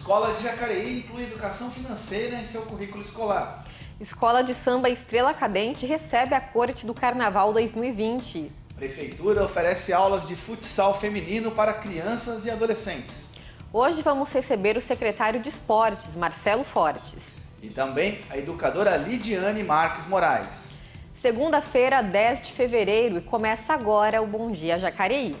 Escola de Jacareí inclui educação financeira em seu currículo escolar. Escola de Samba Estrela Cadente recebe a Corte do Carnaval 2020. Prefeitura oferece aulas de futsal feminino para crianças e adolescentes. Hoje vamos receber o secretário de Esportes, Marcelo Fortes. E também a educadora Lidiane Marques Moraes. Segunda-feira, 10 de fevereiro, e começa agora o Bom Dia Jacareí.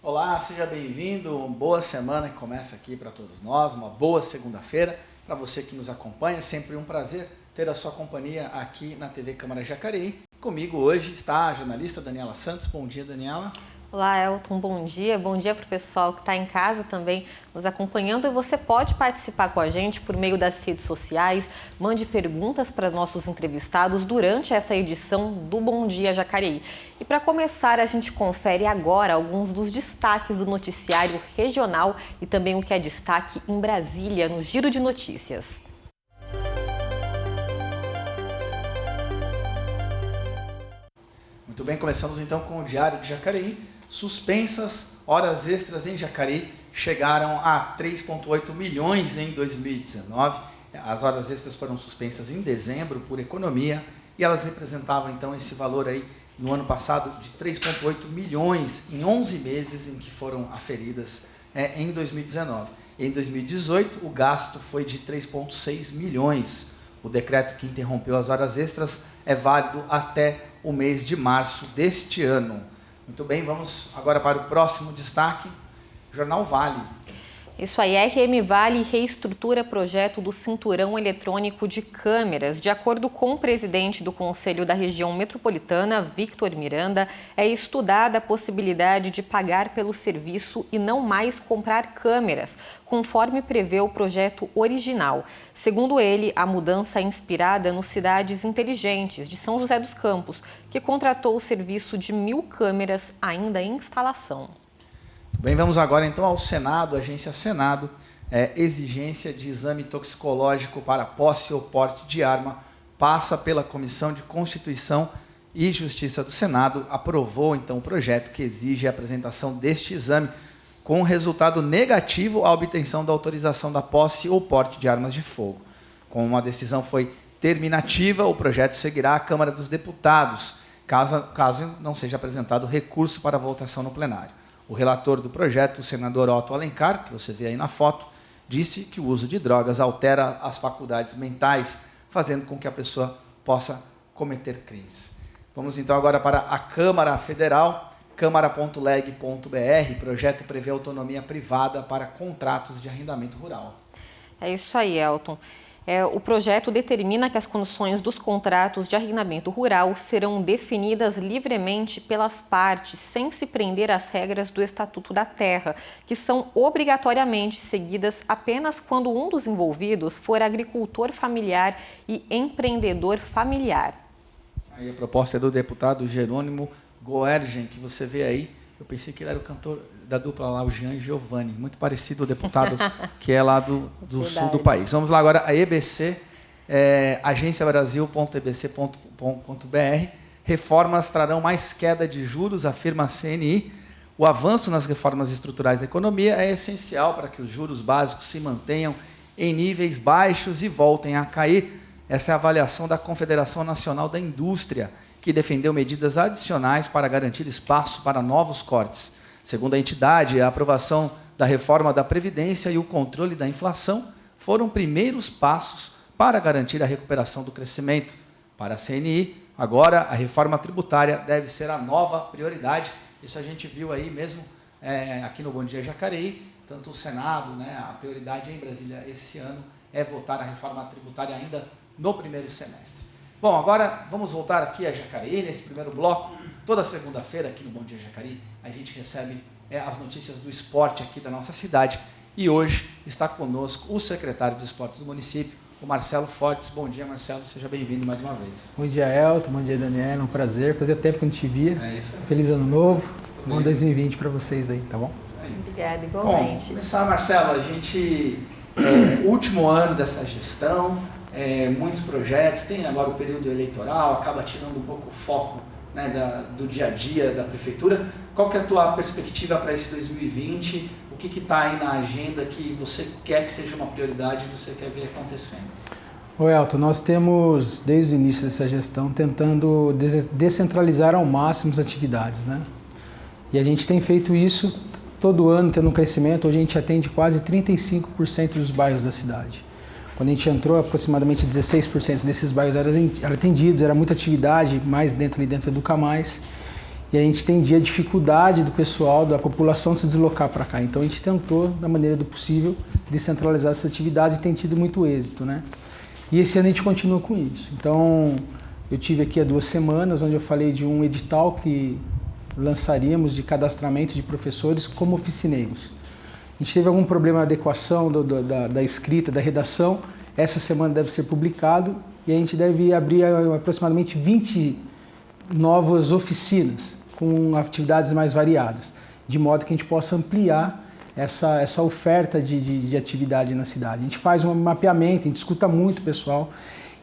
Olá, seja bem-vindo, uma boa semana que começa aqui para todos nós, uma boa segunda-feira. Para você que nos acompanha, sempre um prazer ter a sua companhia aqui na TV Câmara Jacareí. Comigo hoje está a jornalista Daniela Santos. Bom dia, Daniela. Olá, Elton, bom dia. Bom dia para o pessoal que está em casa também nos acompanhando. E você pode participar com a gente por meio das redes sociais. Mande perguntas para nossos entrevistados durante essa edição do Bom Dia Jacareí. E para começar, a gente confere agora alguns dos destaques do noticiário regional e também o que é destaque em Brasília, no Giro de Notícias. Muito bem, começamos então com o Diário de Jacareí. Suspensas horas extras em Jacareí chegaram a 3,8 milhões em 2019. As horas extras foram suspensas em dezembro por economia e elas representavam então esse valor aí no ano passado de 3,8 milhões em 11 meses em que foram aferidas em 2019. Em 2018, o gasto foi de 3,6 milhões. O decreto que interrompeu as horas extras é válido até o mês de março deste ano. Muito bem, vamos agora para o próximo destaque, Jornal Vale. Isso aí, RM Vale reestrutura projeto do cinturão eletrônico de câmeras. De acordo com o presidente do Conselho da Região Metropolitana, Victor Miranda, é estudada a possibilidade de pagar pelo serviço e não mais comprar câmeras, conforme prevê o projeto original. Segundo ele, a mudança é inspirada no Cidades Inteligentes, de São José dos Campos, que contratou o serviço de 1.000 câmeras ainda em instalação. Bem, vamos agora então ao Senado, Agência Senado, exigência de exame toxicológico para posse ou porte de arma, passa pela Comissão de Constituição e Justiça do Senado, aprovou então o projeto que exige a apresentação deste exame, com resultado negativo à obtenção da autorização da posse ou porte de armas de fogo. Como a decisão foi terminativa, o projeto seguirá à Câmara dos Deputados, caso não seja apresentado recurso para votação no plenário. O relator do projeto, o senador Otto Alencar, que você vê aí na foto, disse que o uso de drogas altera as faculdades mentais, fazendo com que a pessoa possa cometer crimes. Vamos então agora para a Câmara Federal, câmara.leg.br, projeto prevê autonomia privada para contratos de arrendamento rural. É isso aí, Elton. O projeto determina que as condições dos contratos de arrendamento rural serão definidas livremente pelas partes, sem se prender às regras do Estatuto da Terra, que são obrigatoriamente seguidas apenas quando um dos envolvidos for agricultor familiar e empreendedor familiar. Aí a proposta é do deputado Jerônimo Goergen, que você vê aí. Eu pensei que ele era o cantor da dupla lá, o Jean Giovanni, muito parecido ao deputado que é lá do sul do país. Vamos lá agora, a EBC, agenciabrasil.ebc.com.br, reformas trarão mais queda de juros, afirma a CNI. O avanço nas reformas estruturais da economia é essencial para que os juros básicos se mantenham em níveis baixos e voltem a cair. Essa é a avaliação da Confederação Nacional da Indústria, que defendeu medidas adicionais para garantir espaço para novos cortes. Segundo a entidade, a aprovação da reforma da Previdência e o controle da inflação foram primeiros passos para garantir a recuperação do crescimento. Para a CNI, agora a reforma tributária deve ser a nova prioridade. Isso a gente viu aí mesmo aqui no Bom Dia Jacareí, tanto o Senado, a prioridade em Brasília esse ano é votar a reforma tributária ainda no primeiro semestre. Bom, agora vamos voltar aqui a Jacareí, nesse primeiro bloco. Toda segunda-feira aqui no Bom Dia Jacareí, a gente recebe as notícias do esporte aqui da nossa cidade. E hoje está conosco o secretário de Esportes do município, o Marcelo Fortes. Bom dia, Marcelo, seja bem-vindo mais uma vez. Bom dia, Elton, bom dia, Daniela, um prazer. Fazia tempo que eu não te via. É isso. Feliz ano novo. Muito Bom 2020 para vocês aí, tá bom? Obrigada, igualmente. Bom, começar, Marcelo, a gente, último ano dessa gestão, muitos projetos, tem agora o período eleitoral, acaba tirando um pouco o foco, né, do dia a dia da prefeitura. Qual que é a tua perspectiva para esse 2020? O que está aí na agenda que você quer que seja uma prioridade e você quer ver acontecendo? Ô Elton, nós temos, desde o início dessa gestão, tentando descentralizar ao máximo as atividades, né? E a gente tem feito isso todo ano, tendo um crescimento. Hoje a gente atende quase 35% dos bairros da cidade. Quando a gente entrou, aproximadamente 16% desses bairros eram atendidos, era muita atividade, mais dentro do Educa Mais. E a gente entendia a dificuldade do pessoal, da população se deslocar para cá. Então a gente tentou, da maneira do possível, descentralizar essas atividades e tem tido muito êxito, né? E esse ano a gente continua com isso. Então, eu tive aqui há 2 semanas, onde eu falei de um edital que lançaríamos de cadastramento de professores como oficineiros. A gente teve algum problema na adequação da escrita, da redação. Essa semana deve ser publicado e a gente deve abrir aproximadamente 20 novas oficinas com atividades mais variadas, de modo que a gente possa ampliar essa oferta de atividade na cidade. A gente faz um mapeamento, a gente escuta muito o pessoal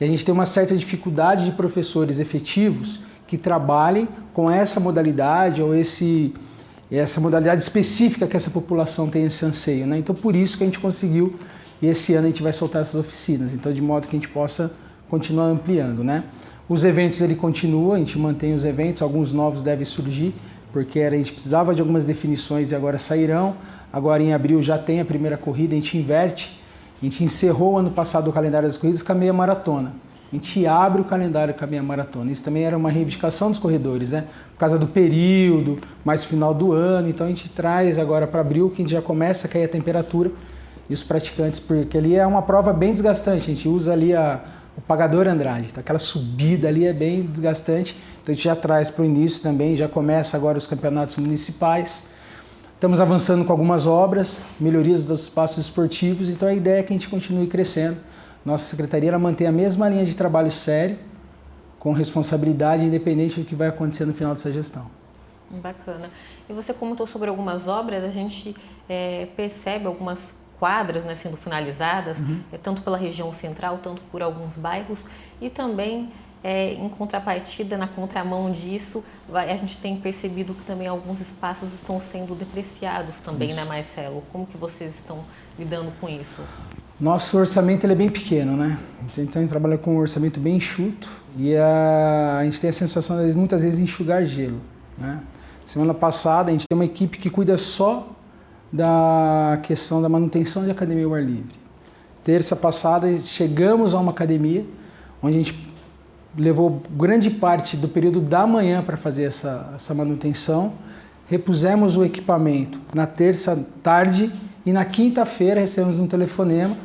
e a gente tem uma certa dificuldade de professores efetivos que trabalhem com essa modalidade ou essa modalidade específica que essa população tem esse anseio, né? Então, por isso que a gente conseguiu e esse ano a gente vai soltar essas oficinas, então de modo que a gente possa continuar ampliando, né? Os eventos ele continua, a gente mantém os eventos, alguns novos devem surgir, porque a gente precisava de algumas definições e agora sairão. Agora em abril já tem a primeira corrida, a gente inverte. A gente encerrou o ano passado o calendário das corridas com a meia maratona. A gente abre o calendário com a meia maratona. Isso também era uma reivindicação dos corredores, né? Por causa do período, mais final do ano. Então a gente traz agora para abril, que a gente já começa a cair a temperatura. E os praticantes, porque ali é uma prova bem desgastante. A gente usa ali o Pagador Andrade. Então, aquela subida ali é bem desgastante. Então a gente já traz para o início também, já começa agora os campeonatos municipais. Estamos avançando com algumas obras, melhorias dos espaços esportivos, então a ideia é que a gente continue crescendo. Nossa secretaria ela mantém a mesma linha de trabalho sério, com responsabilidade, independente do que vai acontecer no final dessa gestão. Bacana. E você comentou sobre algumas obras, a gente percebe algumas quadras, né, sendo finalizadas, tanto pela região central, tanto por alguns bairros, e também em contrapartida, na contramão disso, a gente tem percebido que também alguns espaços estão sendo depreciados também, né, Marcelo? Como que vocês estão lidando com isso? Nosso orçamento ele é bem pequeno, né? Então a gente trabalha com um orçamento bem enxuto e a gente tem a sensação de muitas vezes enxugar gelo, né? Semana passada a gente tem uma equipe que cuida só da questão da manutenção de academia ao ar livre. Terça passada chegamos a uma academia onde a gente levou grande parte do período da manhã para fazer essa manutenção, repusemos o equipamento na terça tarde e na quinta-feira recebemos um telefonema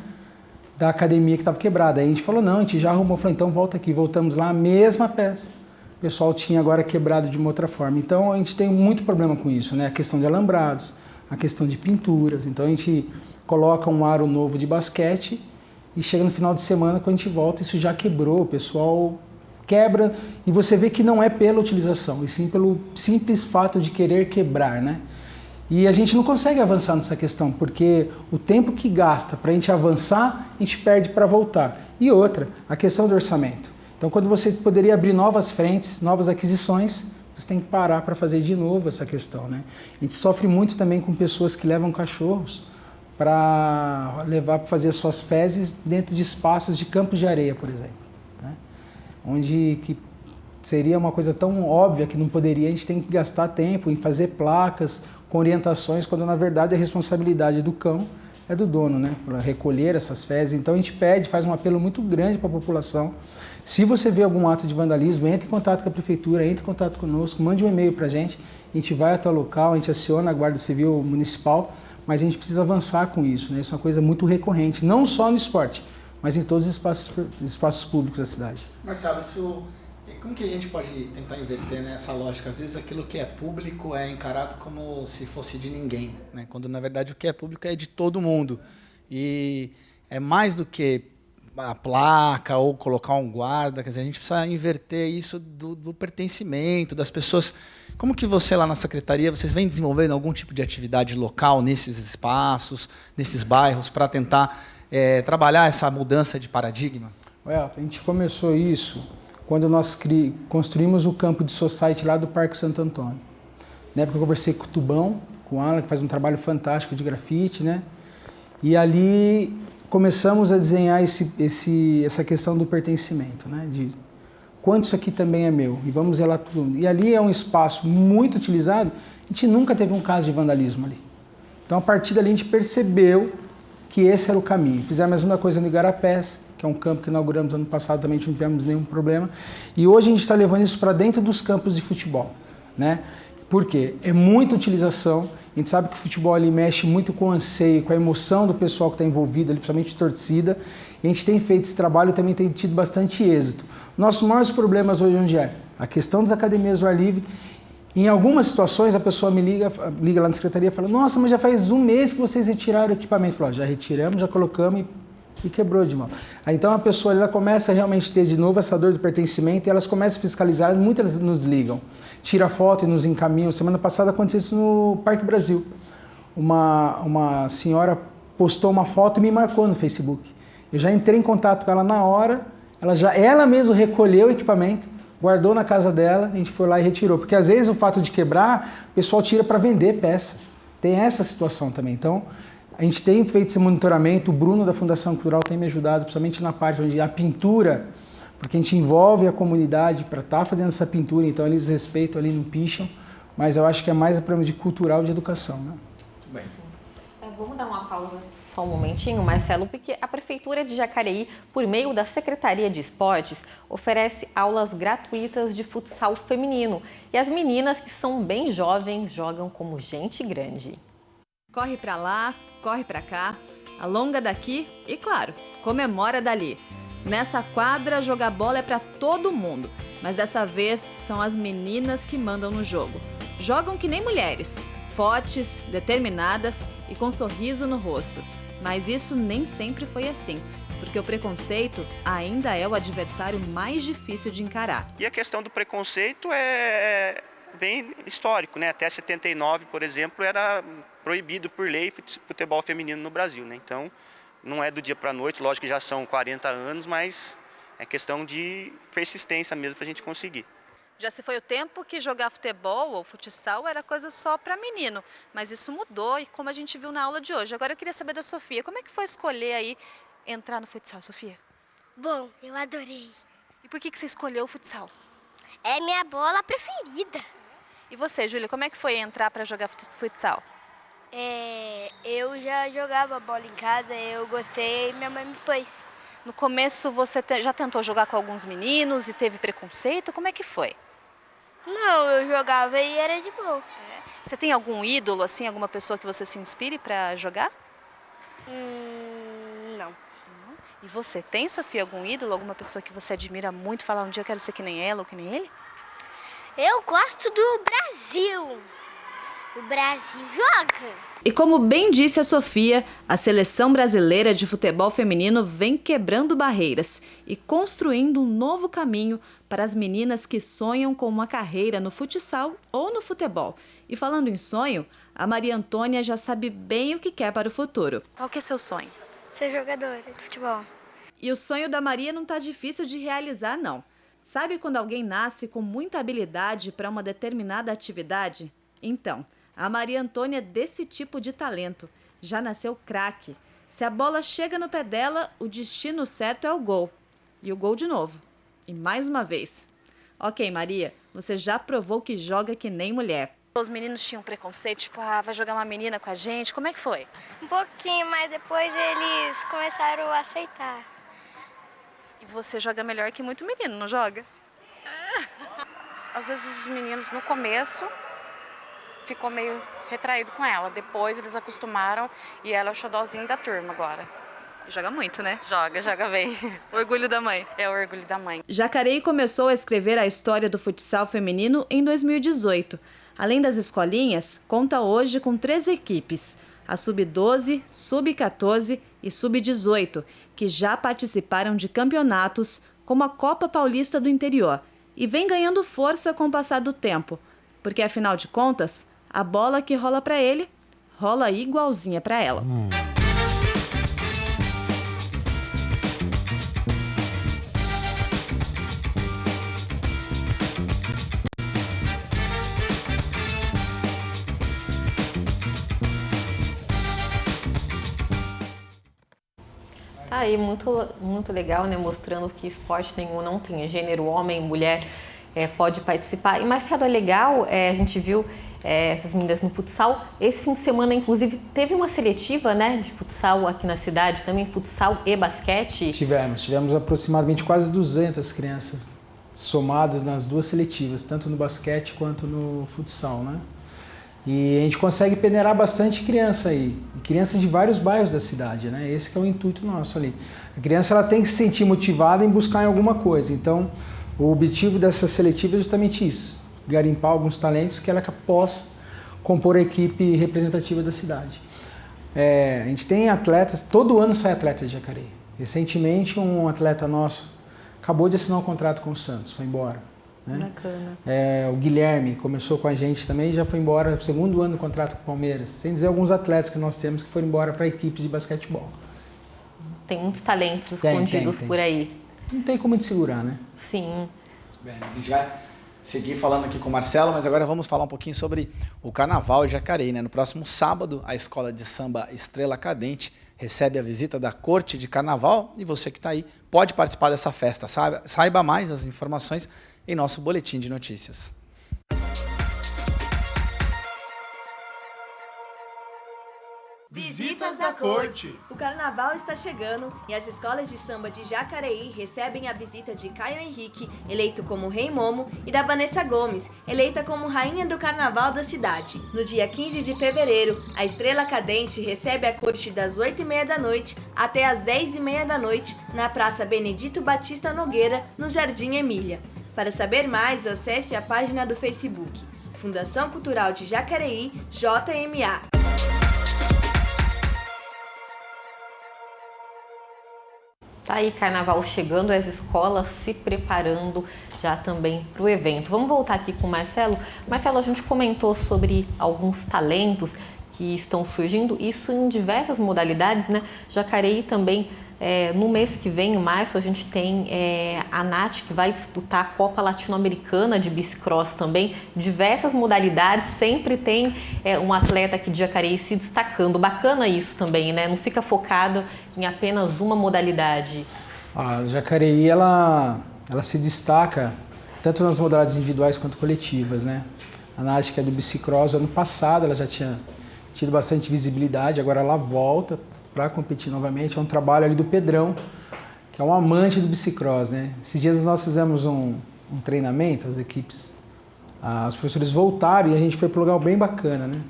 da academia que estava quebrada. Aí a gente falou, não, a gente já arrumou, falou, então volta aqui, voltamos lá, a mesma peça. O pessoal tinha agora quebrado de uma outra forma. Então a gente tem muito problema com isso, né? A questão de alambrados, a questão de pinturas. Então a gente coloca um aro novo de basquete e chega no final de semana, quando a gente volta, isso já quebrou, o pessoal quebra e você vê que não é pela utilização, e sim pelo simples fato de querer quebrar, né? E a gente não consegue avançar nessa questão, porque o tempo que gasta para a gente avançar, a gente perde para voltar. E outra, a questão do orçamento. Então, quando você poderia abrir novas frentes, novas aquisições, você tem que parar para fazer de novo essa questão, né? A gente sofre muito também com pessoas que levam cachorros para levar para fazer suas fezes dentro de espaços de campos de areia, por exemplo, né? Onde que seria uma coisa tão óbvia que não poderia, a gente tem que gastar tempo em fazer placas com orientações, quando na verdade a responsabilidade do cão é do dono, né? Para recolher essas fezes. Então a gente pede, faz um apelo muito grande para a população. Se você vê algum ato de vandalismo, entre em contato com a prefeitura, entre em contato conosco, mande um e-mail para a gente vai até o local, a gente aciona a Guarda Civil Municipal, mas a gente precisa avançar com isso, né? Isso é uma coisa muito recorrente, não só no esporte, mas em todos os espaços públicos da cidade. Marcelo, como que a gente pode tentar inverter, né, essa lógica? Às vezes aquilo que é público é encarado como se fosse de ninguém, né? Quando na verdade o que é público é de todo mundo. E é mais do que a placa ou colocar um guarda, quer dizer, a gente precisa inverter isso do pertencimento das pessoas. Como que você lá na secretaria, vocês vêm desenvolvendo algum tipo de atividade local nesses espaços, nesses bairros, para tentar trabalhar essa mudança de paradigma? A gente começou isso quando nós construímos o campo de society lá do Parque Santo Antônio. Na época eu conversei com o Tubão, com o Alan, que faz um trabalho fantástico de grafite, né? E ali começamos a desenhar essa questão do pertencimento, né? De quanto isso aqui também é meu, e vamos zelar tudo. E ali é um espaço muito utilizado, a gente nunca teve um caso de vandalismo ali. Então, a partir dali, a gente percebeu que esse era o caminho. Fizemos a mesma coisa no Igarapés, que é um campo que inauguramos ano passado, também não tivemos nenhum problema. E hoje a gente está levando isso para dentro dos campos de futebol, né? Por quê? É muita utilização. A gente sabe que o futebol ali mexe muito com o anseio, com a emoção do pessoal que está envolvido, ali, principalmente torcida. E a gente tem feito esse trabalho e também tem tido bastante êxito. Nossos maiores problemas hoje onde é? A questão das academias do ar livre. Em algumas situações a pessoa me liga lá na secretaria e fala: nossa, mas já faz um mês que vocês retiraram o equipamento. Eu falo: já retiramos, já colocamos e quebrou de mão. Aí, então a pessoa ela começa a realmente ter de novo essa dor do pertencimento e elas começam a fiscalizar, muitas nos ligam, tira foto e nos encaminham. Semana passada aconteceu isso no Parque Brasil. Uma senhora postou uma foto e me marcou no Facebook. Eu já entrei em contato com ela na hora, ela mesma recolheu o equipamento, guardou na casa dela, a gente foi lá e retirou. Porque às vezes o fato de quebrar, o pessoal tira para vender peça. Tem essa situação também. Então, a gente tem feito esse monitoramento, o Bruno da Fundação Cultural tem me ajudado, principalmente na parte onde a pintura, porque a gente envolve a comunidade para estar fazendo essa pintura, então eles respeitam ali, não picham, mas eu acho que é mais um problema de cultural e de educação, né? Muito bem. Vamos dar uma pausa só um momentinho, Marcelo, porque a Prefeitura de Jacareí, por meio da Secretaria de Esportes, oferece aulas gratuitas de futsal feminino. E as meninas que são bem jovens jogam como gente grande. Corre pra lá, corre pra cá, alonga daqui e, claro, comemora dali. Nessa quadra, jogar bola é pra todo mundo, mas dessa vez são as meninas que mandam no jogo. Jogam que nem mulheres, fortes, determinadas e com sorriso no rosto. Mas isso nem sempre foi assim, porque o preconceito ainda é o adversário mais difícil de encarar. E a questão do preconceito é bem histórico, né? Até 79, por exemplo, era proibido por lei futebol feminino no Brasil, né? Então, não é do dia para a noite, lógico que já são 40 anos, mas é questão de persistência mesmo para a gente conseguir. Já se foi o tempo que jogar futebol ou futsal era coisa só para menino, mas isso mudou e como a gente viu na aula de hoje. Agora eu queria saber da Sofia, como é que foi escolher aí entrar no futsal, Sofia? Bom, eu adorei. E por que você escolheu o futsal? É minha bola preferida. E você, Júlia, como é que foi entrar para jogar futsal? Eu já jogava bola em casa, eu gostei e minha mãe me pôs. No começo você já tentou jogar com alguns meninos e teve preconceito? Como é que foi? Não, eu jogava e era de boa. Você tem algum ídolo, assim, alguma pessoa que você se inspire para jogar? Não. E você tem, Sofia, algum ídolo, alguma pessoa que você admira muito, falar um dia eu quero ser que nem ela ou que nem ele? Eu gosto do Brasil. O Brasil joga. E como bem disse a Sofia, a seleção brasileira de futebol feminino vem quebrando barreiras e construindo um novo caminho para as meninas que sonham com uma carreira no futsal ou no futebol. E falando em sonho, a Maria Antônia já sabe bem o que quer para o futuro. Qual que é seu sonho? Ser jogadora de futebol. E o sonho da Maria não está difícil de realizar, não. Sabe quando alguém nasce com muita habilidade para uma determinada atividade? Então, a Maria Antônia é desse tipo de talento. Já nasceu craque. Se a bola chega no pé dela, o destino certo é o gol. E o gol de novo. E mais uma vez. Ok, Maria, você já provou que joga que nem mulher. Os meninos tinham preconceito, tipo, vai jogar uma menina com a gente. Como é que foi? Um pouquinho, mas depois eles começaram a aceitar. E você joga melhor que muito menino, não joga? Às vezes os meninos no começo ficou meio retraído com ela. Depois eles acostumaram e ela é o xodózinho da turma agora. Joga muito, né? Joga bem. Orgulho da mãe. É o orgulho da mãe. Jacareí começou a escrever a história do futsal feminino em 2018. Além das escolinhas, conta hoje com 3 equipes. a Sub-12, Sub-14 e Sub-18, que já participaram de campeonatos como a Copa Paulista do Interior e vem ganhando força com o passar do tempo, porque afinal de contas, a bola que rola para ele, rola igualzinha para ela. Tá aí, muito legal, né? Mostrando que esporte nenhum não tem gênero, homem, mulher, pode participar. E Marcelo, é legal, a gente viu essas meninas no futsal. Esse fim de semana, inclusive, teve uma seletiva, né, de futsal aqui na cidade, também futsal e basquete. Tivemos aproximadamente quase 200 crianças somadas nas duas seletivas, tanto no basquete quanto no futsal, né? E a gente consegue peneirar bastante criança aí, criança de vários bairros da cidade, né? Esse que é o intuito nosso ali. A criança ela tem que se sentir motivada em buscar em alguma coisa. Então, o objetivo dessa seletiva é justamente isso, garimpar alguns talentos que ela possa compor a equipe representativa da cidade. A gente tem atletas, todo ano sai atleta de Jacareí. Recentemente, um atleta nosso acabou de assinar um contrato com o Santos, foi embora. Né? Bacana. O Guilherme começou com a gente também, já foi embora no segundo ano do contrato com o Palmeiras. Sem dizer alguns atletas que nós temos que foram embora para equipes de basquetebol. Tem muitos talentos escondidos por aí. Não tem como te segurar, né? Sim. Bem, a gente vai seguir falando aqui com o Marcelo, mas agora vamos falar um pouquinho sobre o Carnaval de Jacareí, né? No próximo sábado, a escola de samba Estrela Cadente recebe a visita da Corte de Carnaval e você que está aí pode participar dessa festa. Saiba mais as informações em nosso boletim de notícias. Visitas da Corte. O carnaval está chegando e as escolas de samba de Jacareí recebem a visita de Caio Henrique, eleito como Rei Momo, e da Vanessa Gomes, eleita como Rainha do Carnaval da cidade. No dia 15 de fevereiro, a Estrela Cadente recebe a corte das 8h30 da noite até as 10h30 da noite na Praça Benedito Batista Nogueira, no Jardim Emília. Para saber mais, acesse a página do Facebook, Fundação Cultural de Jacareí, JMA. Tá aí, carnaval chegando, as escolas se preparando já também para o evento. Vamos voltar aqui com o Marcelo. Marcelo, a gente comentou sobre alguns talentos que estão surgindo, isso em diversas modalidades, né? Jacareí também, no mês que vem, em março, a gente tem a Nath, que vai disputar a Copa Latino-Americana de Bicicross também. Diversas modalidades, sempre tem um atleta aqui de Jacareí se destacando. Bacana isso também, né? Não fica focado em apenas uma modalidade. A Jacareí, ela se destaca tanto nas modalidades individuais quanto coletivas, né? A Nath, que é do Bicicross, ano passado ela já tinha tido bastante visibilidade, agora ela volta para competir novamente. É um trabalho ali do Pedrão, que é um amante do Bicicross, né? Esses dias nós fizemos um treinamento, as equipes, os professores voltaram e a gente foi para um lugar bem bacana, né?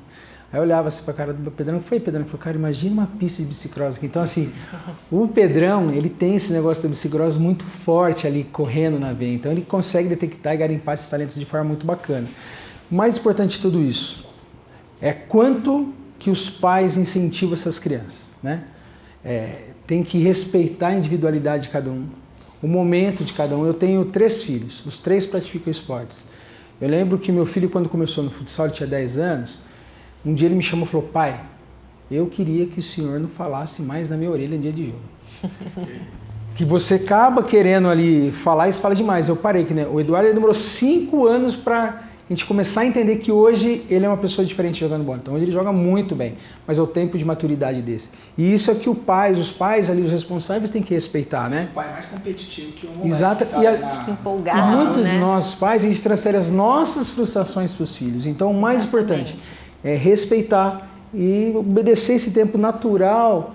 Aí eu olhava assim para a cara do Pedrão, que foi, Pedrão? Ele falou, cara, imagina uma pista de bicicross aqui. Então, assim, o Pedrão, ele tem esse negócio do bicicross muito forte ali, correndo na veia. Então, ele consegue detectar e garimpar esses talentos de forma muito bacana. O mais importante de tudo isso é quanto que os pais incentivam essas crianças, né? Tem que respeitar a individualidade de cada um, o momento de cada um. Eu tenho 3 filhos, os 3 praticam esportes. Eu lembro que meu filho, quando começou no futsal, ele tinha 10 anos, um dia ele me chamou e falou, pai, eu queria que o senhor não falasse mais na minha orelha em dia de jogo. Que você acaba querendo ali falar e você fala demais. Eu parei, né? O Eduardo demorou 5 anos para a gente começar a entender que hoje ele é uma pessoa diferente jogando bola. Então hoje ele joga muito bem, mas é o tempo de maturidade desse. E isso é que os pais ali, os responsáveis, têm que respeitar, né? O pai é mais competitivo que o moleque. Exato. Tá empolgado, e muitos né? de nossos pais, a gente transfere as nossas frustrações para os filhos. Então o mais importante é respeitar e obedecer esse tempo natural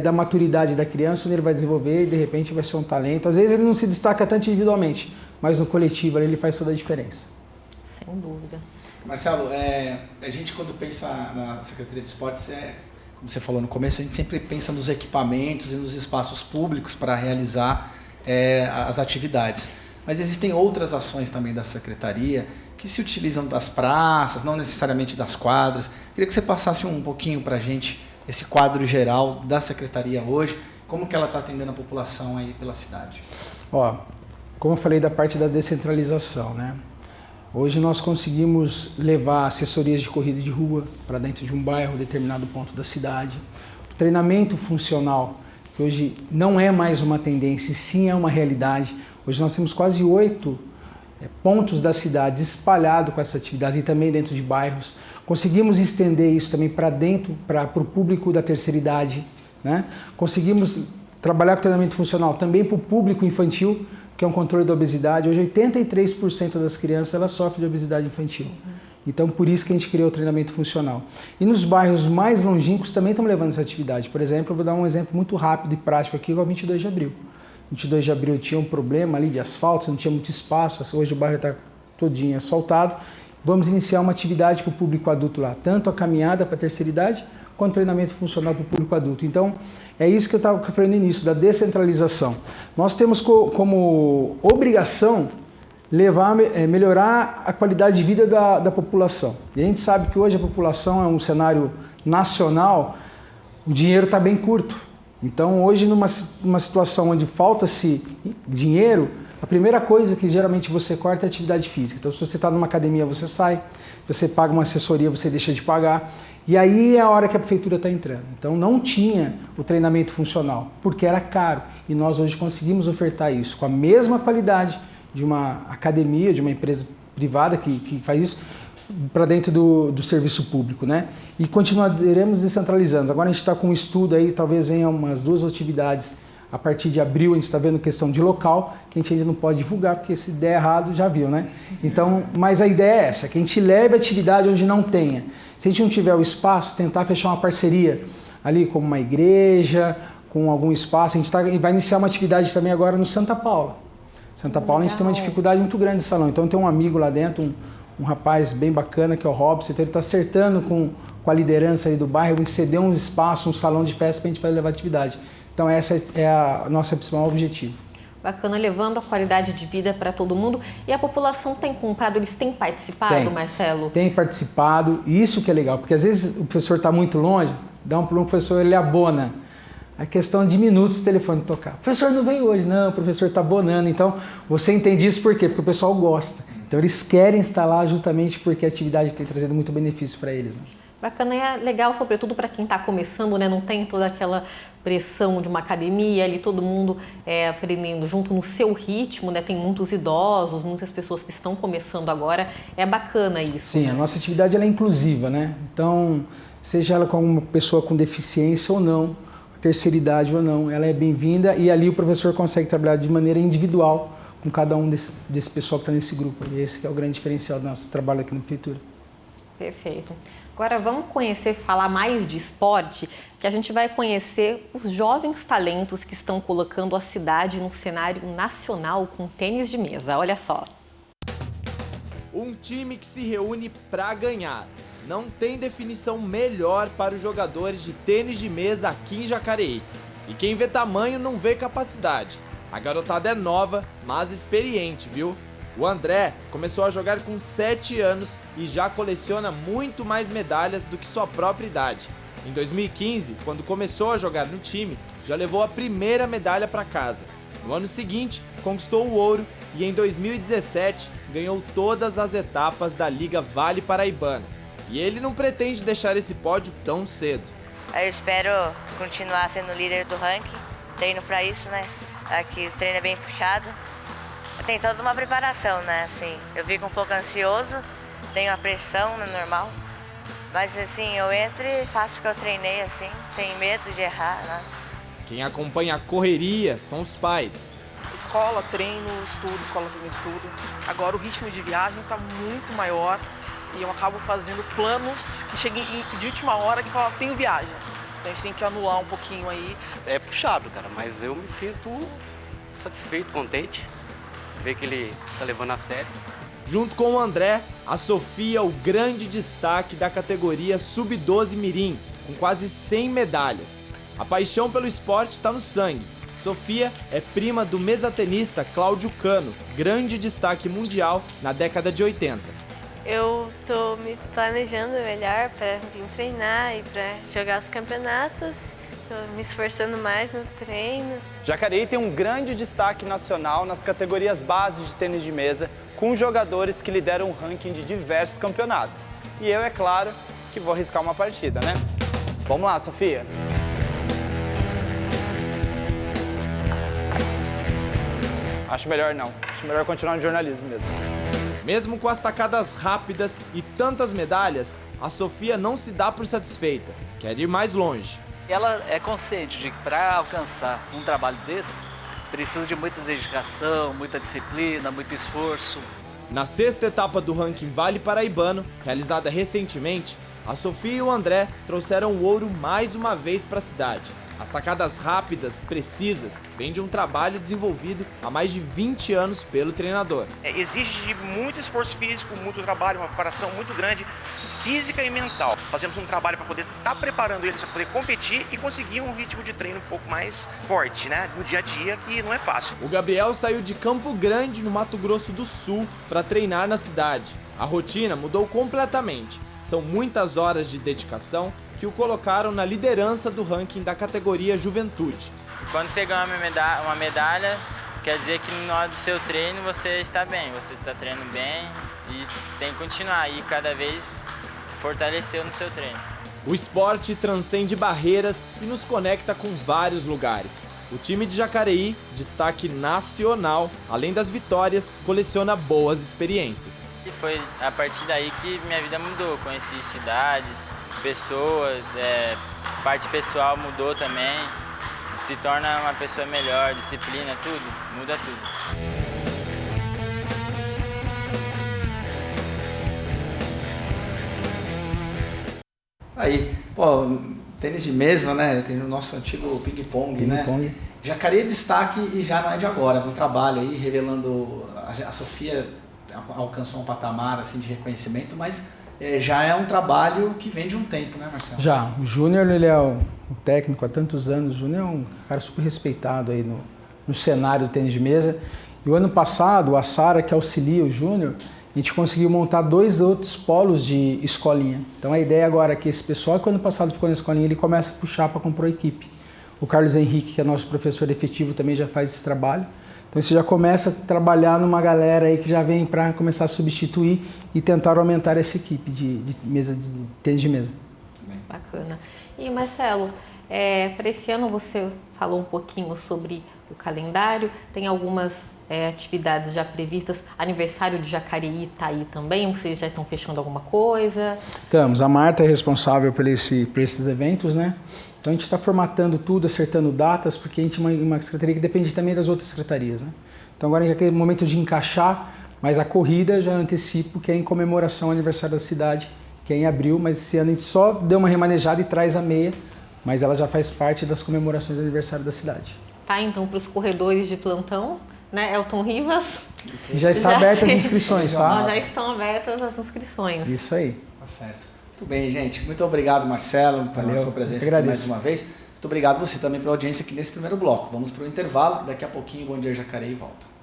da maturidade da criança, onde ele vai desenvolver e de repente vai ser um talento. Às vezes ele não se destaca tanto individualmente, mas no coletivo ele faz toda a diferença. Sem dúvida. Marcelo, a gente quando pensa na Secretaria de Esportes, como você falou no começo, a gente sempre pensa nos equipamentos e nos espaços públicos para realizar as atividades. Mas existem outras ações também da Secretaria que se utilizam das praças, não necessariamente das quadras. Queria que você passasse um pouquinho para a gente esse quadro geral da Secretaria hoje, como que ela está atendendo a população aí pela cidade. Como eu falei da parte da descentralização, né? Hoje nós conseguimos levar assessorias de corrida de rua para dentro de um bairro, determinado ponto da cidade. O treinamento funcional, que hoje não é mais uma tendência, sim é uma realidade. Hoje nós temos quase 8 pontos da cidade espalhados com essas atividades e também dentro de bairros. Conseguimos estender isso também para dentro, para o público da terceira idade, né? Conseguimos trabalhar com treinamento funcional também para o público infantil, que é um controle da obesidade. Hoje 83% das crianças elas sofrem de obesidade infantil. Então por isso que a gente criou o treinamento funcional. E nos bairros mais longínquos também estamos levando essa atividade. Por exemplo, eu vou dar um exemplo muito rápido e prático aqui, com a 22 de abril. 22 de abril tinha um problema ali de asfalto, não tinha muito espaço, hoje o bairro está todinho asfaltado. Vamos iniciar uma atividade para o público adulto lá, tanto a caminhada para a terceira idade, quanto o treinamento funcional para o público adulto. Então, é isso que eu estava falando no início, da descentralização. Nós temos como obrigação melhorar a qualidade de vida da população. E a gente sabe que hoje a população é um cenário nacional, o dinheiro está bem curto. Então, hoje, numa situação onde falta-se dinheiro, a primeira coisa que geralmente você corta é a atividade física. Então, se você está numa academia, você sai, você paga uma assessoria, você deixa de pagar. E aí é a hora que a prefeitura está entrando. Então, não tinha o treinamento funcional, porque era caro. E nós hoje conseguimos ofertar isso com a mesma qualidade de uma academia, de uma empresa privada que faz isso, para dentro do serviço público, né? E continuaremos descentralizando. Agora a gente está com um estudo aí, talvez venham umas 2 atividades a partir de abril. A gente está vendo questão de local, que a gente ainda não pode divulgar, porque se der errado já viu, né? Então, mas a ideia é essa, que a gente leve a atividade onde não tenha. Se a gente não tiver o espaço, tentar fechar uma parceria ali com uma igreja, com algum espaço. A gente vai iniciar uma atividade também agora no Santa Paula. Santa Paula a gente tem uma dificuldade muito grande de salão. Então tem um amigo lá dentro, um rapaz bem bacana, que é o Robson, então ele está acertando com a liderança aí do bairro em ceder um espaço, um salão de festa para a gente levar atividade. Então essa é a nossa principal objetivo. Bacana, levando a qualidade de vida para todo mundo. E a população tem comprado, eles têm participado, Marcelo? Tem participado, e isso que é legal, porque às vezes o professor está muito longe, dá um problema, o professor ele abona. A questão de minutos o telefone tocar. O professor não veio hoje, não, o professor está abonando. Então você entende isso por quê? Porque o pessoal gosta. Então eles querem estar lá justamente porque a atividade tem trazido muito benefício para eles, né? Bacana, e é legal, sobretudo para quem está começando, né? Não tem toda aquela pressão de uma academia, ali todo mundo aprendendo junto no seu ritmo, né? Tem muitos idosos, muitas pessoas que estão começando agora. É bacana isso. Sim, né? A nossa atividade ela é inclusiva, né? Então, seja ela com uma pessoa com deficiência ou não, terceira idade ou não, ela é bem-vinda e ali o professor consegue trabalhar de maneira individual com cada um desse pessoal que está nesse grupo. E esse que é o grande diferencial do nosso trabalho aqui na Prefeitura. Perfeito. Agora vamos falar mais de esporte, que a gente vai conhecer os jovens talentos que estão colocando a cidade no cenário nacional com tênis de mesa. Olha só. Um time que se reúne para ganhar. Não tem definição melhor para os jogadores de tênis de mesa aqui em Jacareí. E quem vê tamanho não vê capacidade. A garotada é nova, mas experiente, viu? O André começou a jogar com 7 anos e já coleciona muito mais medalhas do que sua própria idade. Em 2015, quando começou a jogar no time, já levou a primeira medalha para casa. No ano seguinte, conquistou o ouro e em 2017 ganhou todas as etapas da Liga Vale Paraibana. E ele não pretende deixar esse pódio tão cedo. Eu espero continuar sendo líder do ranking, treino para isso, né? Aqui o treino é bem puxado. Tem toda uma preparação, né? Assim, eu fico um pouco ansioso, tenho a pressão, né, normal. Mas assim, eu entro e faço o que eu treinei, assim, sem medo de errar, né? Quem acompanha a correria são os pais. Escola, treino, estudo, escola, treino, estudo. Agora o ritmo de viagem está muito maior. E eu acabo fazendo planos que cheguem de última hora que falam, tenho viagem. Então a gente tem que anular um pouquinho aí. É puxado, cara, mas eu me sinto satisfeito, contente, ver que ele tá levando a sério. Junto com o André, a Sofia, o grande destaque da categoria Sub-12 Mirim, com quase 100 medalhas. A paixão pelo esporte está no sangue Sofia é prima do mesatenista Cláudio Cano, grande destaque mundial na década de 80. Eu tô me planejando melhor para vir treinar e para jogar os campeonatos. Tô me esforçando mais no treino. Jacareí tem um grande destaque nacional nas categorias bases de tênis de mesa, com jogadores que lideram o ranking de diversos campeonatos. E eu, é claro, que vou arriscar uma partida, né? Vamos lá, Sofia! Acho melhor não. Acho melhor continuar no jornalismo mesmo. Mesmo com as tacadas rápidas e tantas medalhas, a Sofia não se dá por satisfeita. Quer ir mais longe. Ela é consciente de que para alcançar um trabalho desse, precisa de muita dedicação, muita disciplina, muito esforço. Na 6ª etapa do ranking Vale Paraibano, realizada recentemente, a Sofia e o André trouxeram o ouro mais uma vez para a cidade. As tacadas rápidas, precisas, vêm de um trabalho desenvolvido há mais de 20 anos pelo treinador. Exige muito esforço físico, muito trabalho, uma preparação muito grande, física e mental. Fazemos um trabalho para poder estar preparando eles para poder competir e conseguir um ritmo de treino um pouco mais forte, né? No dia a dia, que não é fácil. O Gabriel saiu de Campo Grande, no Mato Grosso do Sul, para treinar na cidade. A rotina mudou completamente. São muitas horas de dedicação que o colocaram na liderança do ranking da categoria Juventude. Quando você ganha uma medalha, quer dizer que na hora do seu treino você está bem, você está treinando bem e tem que continuar e cada vez fortalecer no seu treino. O esporte transcende barreiras e nos conecta com vários lugares. O time de Jacareí, destaque nacional, além das vitórias, coleciona boas experiências. E foi a partir daí que minha vida mudou. Conheci cidades, pessoas, parte pessoal mudou também. Se torna uma pessoa melhor, disciplina, tudo, muda tudo. Aí, pô, tênis de mesa, né? O nosso antigo ping-pong, né? Jacareí é destaque e já não é de agora. Um trabalho aí revelando. A Sofia alcançou um patamar assim, de reconhecimento, mas já é um trabalho que vem de um tempo, né, Marcelo? Já. O Júnior, ele é o técnico há tantos anos. O Júnior é um cara super respeitado aí no cenário do tênis de mesa. E o ano passado, a Sara, que auxilia o Júnior, a gente conseguiu montar 2 outros polos de escolinha. Então a ideia agora é que esse pessoal que o ano passado ficou na escolinha, ele começa a puxar para compor a equipe. O Carlos Henrique, que é nosso professor efetivo, também já faz esse trabalho. Então você já começa a trabalhar numa galera aí que já vem para começar a substituir e tentar aumentar essa equipe de tênis de mesa. Bacana. E Marcelo, para esse ano você falou um pouquinho sobre o calendário, tem algumas atividades já previstas, aniversário de Jacareí está aí também, vocês já estão fechando alguma coisa? Estamos, a Marta é responsável por esses eventos, né? Então a gente está formatando tudo, acertando datas, porque a gente é uma secretaria que depende também das outras secretarias, né? Então agora é aquele momento de encaixar, mas a corrida já antecipo que é em comemoração ao aniversário da cidade, que é em abril, mas esse ano a gente só deu uma remanejada e traz a meia, mas ela já faz parte das comemorações do aniversário da cidade. Tá, então para os corredores de plantão, né, Elton Rivas? Já está abertas as inscrições, tá? Já estão abertas as inscrições. Isso aí. Tá certo. Muito bem, gente. Muito obrigado, Marcelo, pela sua presença aqui mais uma vez. Muito obrigado você também pela audiência aqui nesse primeiro bloco. Vamos para o intervalo. Daqui a pouquinho, Bom Dia Jacareí volta.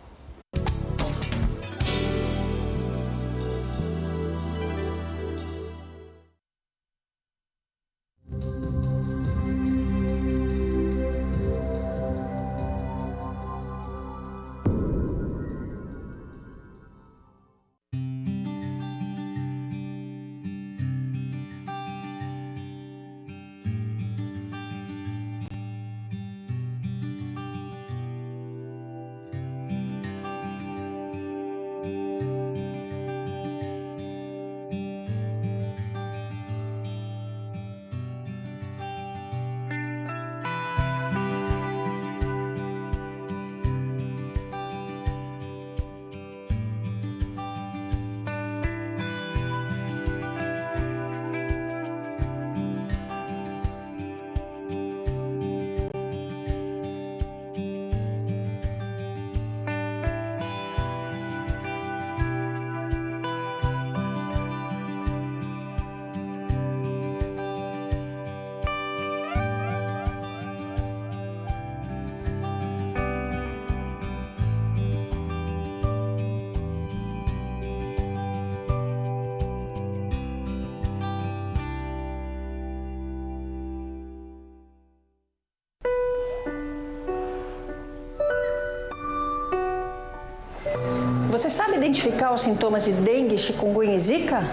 Você sabe identificar os sintomas de dengue, chikungunya e zika?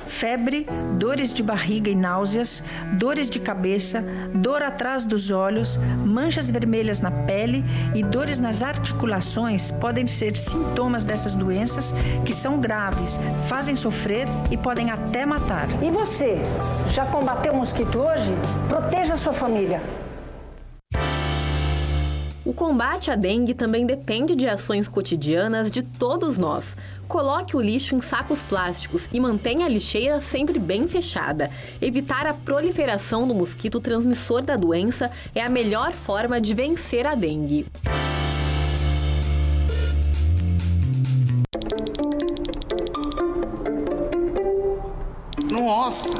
Febre, dores de barriga e náuseas, dores de cabeça, dor atrás dos olhos, manchas vermelhas na pele e dores nas articulações podem ser sintomas dessas doenças que são graves, fazem sofrer e podem até matar. E você, já combateu o mosquito hoje? Proteja a sua família. O combate à dengue também depende de ações cotidianas de todos nós. Coloque o lixo em sacos plásticos e mantenha a lixeira sempre bem fechada. Evitar a proliferação do mosquito transmissor da doença é a melhor forma de vencer a dengue. Nossa,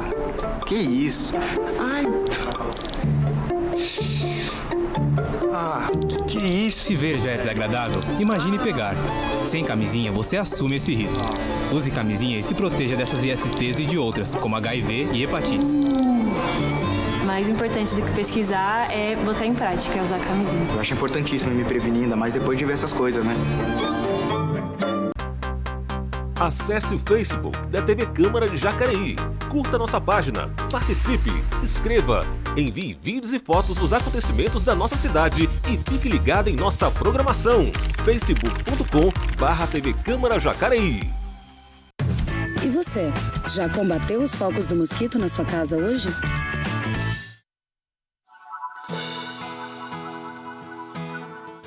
que isso? Ai. Que isso? Se ver já é desagradável, imagine pegar. Sem camisinha, você assume esse risco. Use camisinha e se proteja dessas ISTs e de outras, como HIV e hepatites. Mais importante do que pesquisar é botar em prática, usar camisinha. Eu acho importantíssimo me prevenir, ainda mais depois de ver essas coisas, né? Acesse o Facebook da TV Câmara de Jacareí. Curta nossa página, participe, escreva, envie vídeos e fotos dos acontecimentos da nossa cidade e fique ligado em nossa programação. facebook.com/TV Câmara Jacareí. E você, já combateu os focos do mosquito na sua casa hoje?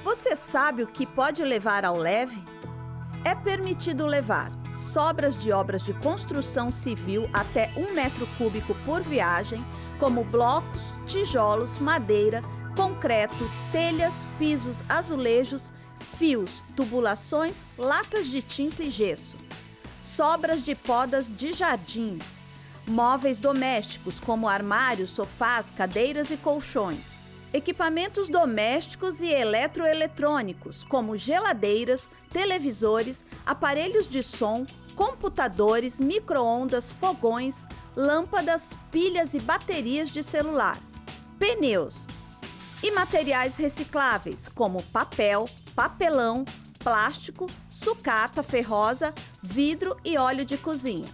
Você sabe o que pode levar ao leve? É permitido levar sobras de obras de construção civil até 1 metro cúbico por viagem, como blocos, tijolos, madeira, concreto, telhas, pisos, azulejos, fios, tubulações, latas de tinta e gesso. Sobras de podas de jardins, móveis domésticos como armários, sofás, cadeiras e colchões. Equipamentos domésticos e eletroeletrônicos, como geladeiras, televisores, aparelhos de som, computadores, micro-ondas, fogões, lâmpadas, pilhas e baterias de celular. Pneus e materiais recicláveis, como papel, papelão, plástico, sucata ferrosa, vidro e óleo de cozinha.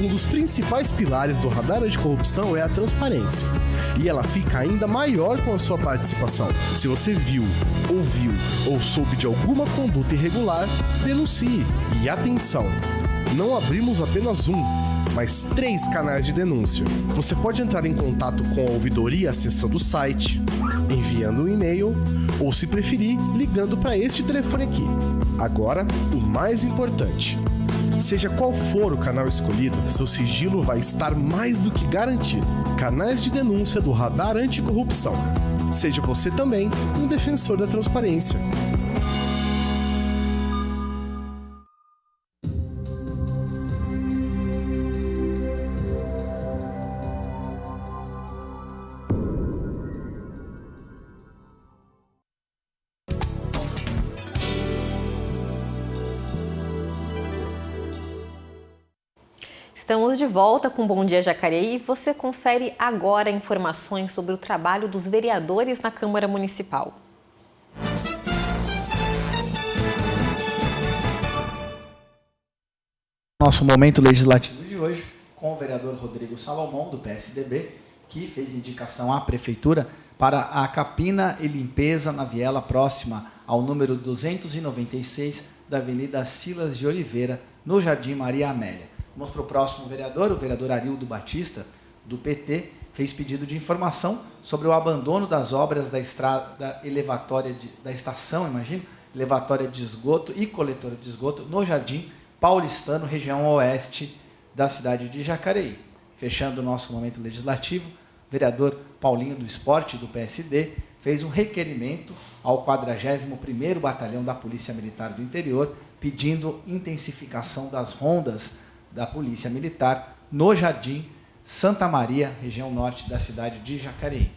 Um dos principais pilares do radar anticorrupção é a transparência. E ela fica ainda maior com a sua participação. Se você viu, ouviu ou soube de alguma conduta irregular, denuncie. E atenção, não abrimos apenas um, mas 3 canais de denúncia. Você pode entrar em contato com a ouvidoria acessando o site, enviando um e-mail ou, se preferir, ligando para este telefone aqui. Agora, o mais importante. Seja qual for o canal escolhido, seu sigilo vai estar mais do que garantido. Canais de denúncia do Radar Anticorrupção. Seja você também um defensor da transparência. Estamos de volta com Bom Dia Jacareí e você confere agora informações sobre o trabalho dos vereadores na Câmara Municipal. Nosso momento legislativo de hoje com o vereador Rodrigo Salomão, do PSDB, que fez indicação à Prefeitura para a capina e limpeza na viela próxima ao número 296 da Avenida Silas de Oliveira, no Jardim Maria Amélia. Vamos para o próximo vereador, o vereador Arildo Batista, do PT, fez pedido de informação sobre o abandono das obras da estrada elevatória da estação, imagino, levatória de esgoto e coletora de esgoto no Jardim Paulistano, região oeste da cidade de Jacareí. Fechando o nosso momento legislativo, o vereador Paulinho do Esporte, do PSD, fez um requerimento ao 41º Batalhão da Polícia Militar do Interior, pedindo intensificação das rondas da Polícia Militar no Jardim Santa Maria, região norte da cidade de Jacareí.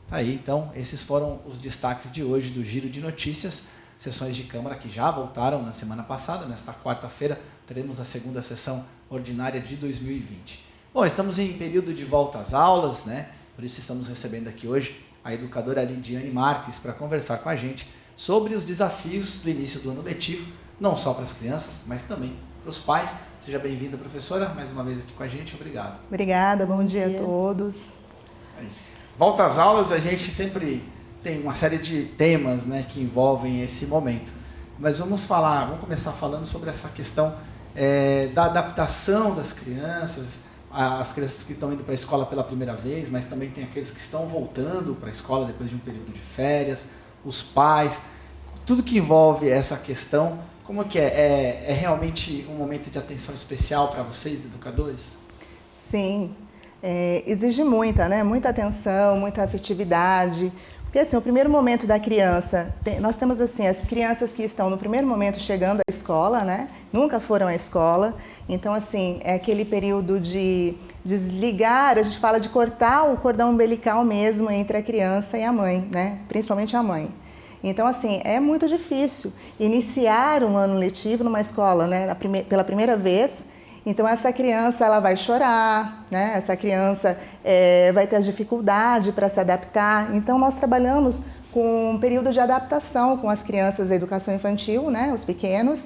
Tá aí, então, esses foram os destaques de hoje do Giro de Notícias. Sessões de Câmara que já voltaram na semana passada. Nesta quarta-feira teremos a segunda sessão ordinária de 2020. Bom, estamos em período de volta às aulas, né? Por isso estamos recebendo aqui hoje a educadora Lidiane Marques para conversar com a gente sobre os desafios do início do ano letivo, não só para as crianças, mas também para os pais. Seja bem-vinda, professora, mais uma vez aqui com a gente. Obrigado. Obrigada, bom dia a todos. Isso aí. Volta às aulas, a gente sempre tem uma série de temas, né, que envolvem esse momento. Mas vamos começar falando sobre essa questão da adaptação das crianças, as crianças que estão indo para a escola pela primeira vez, mas também tem aqueles que estão voltando para a escola depois de um período de férias, os pais, tudo que envolve essa questão. Como que é? É realmente um momento de atenção especial para vocês, educadores? Sim, exige muita atenção, muita afetividade. Porque assim, o primeiro momento da criança, nós temos assim, as crianças que estão no primeiro momento chegando à escola, né? Nunca foram à escola. Então assim, é aquele período de desligar, a gente fala de cortar o cordão umbilical mesmo entre a criança e a mãe, né? Principalmente a mãe. Então assim, é muito difícil iniciar um ano letivo numa escola, né? Pela primeira vez. Então essa criança ela vai chorar, né? Essa criança vai ter dificuldade para se adaptar. Então nós trabalhamos com um período de adaptação com as crianças da educação infantil, né? Os pequenos.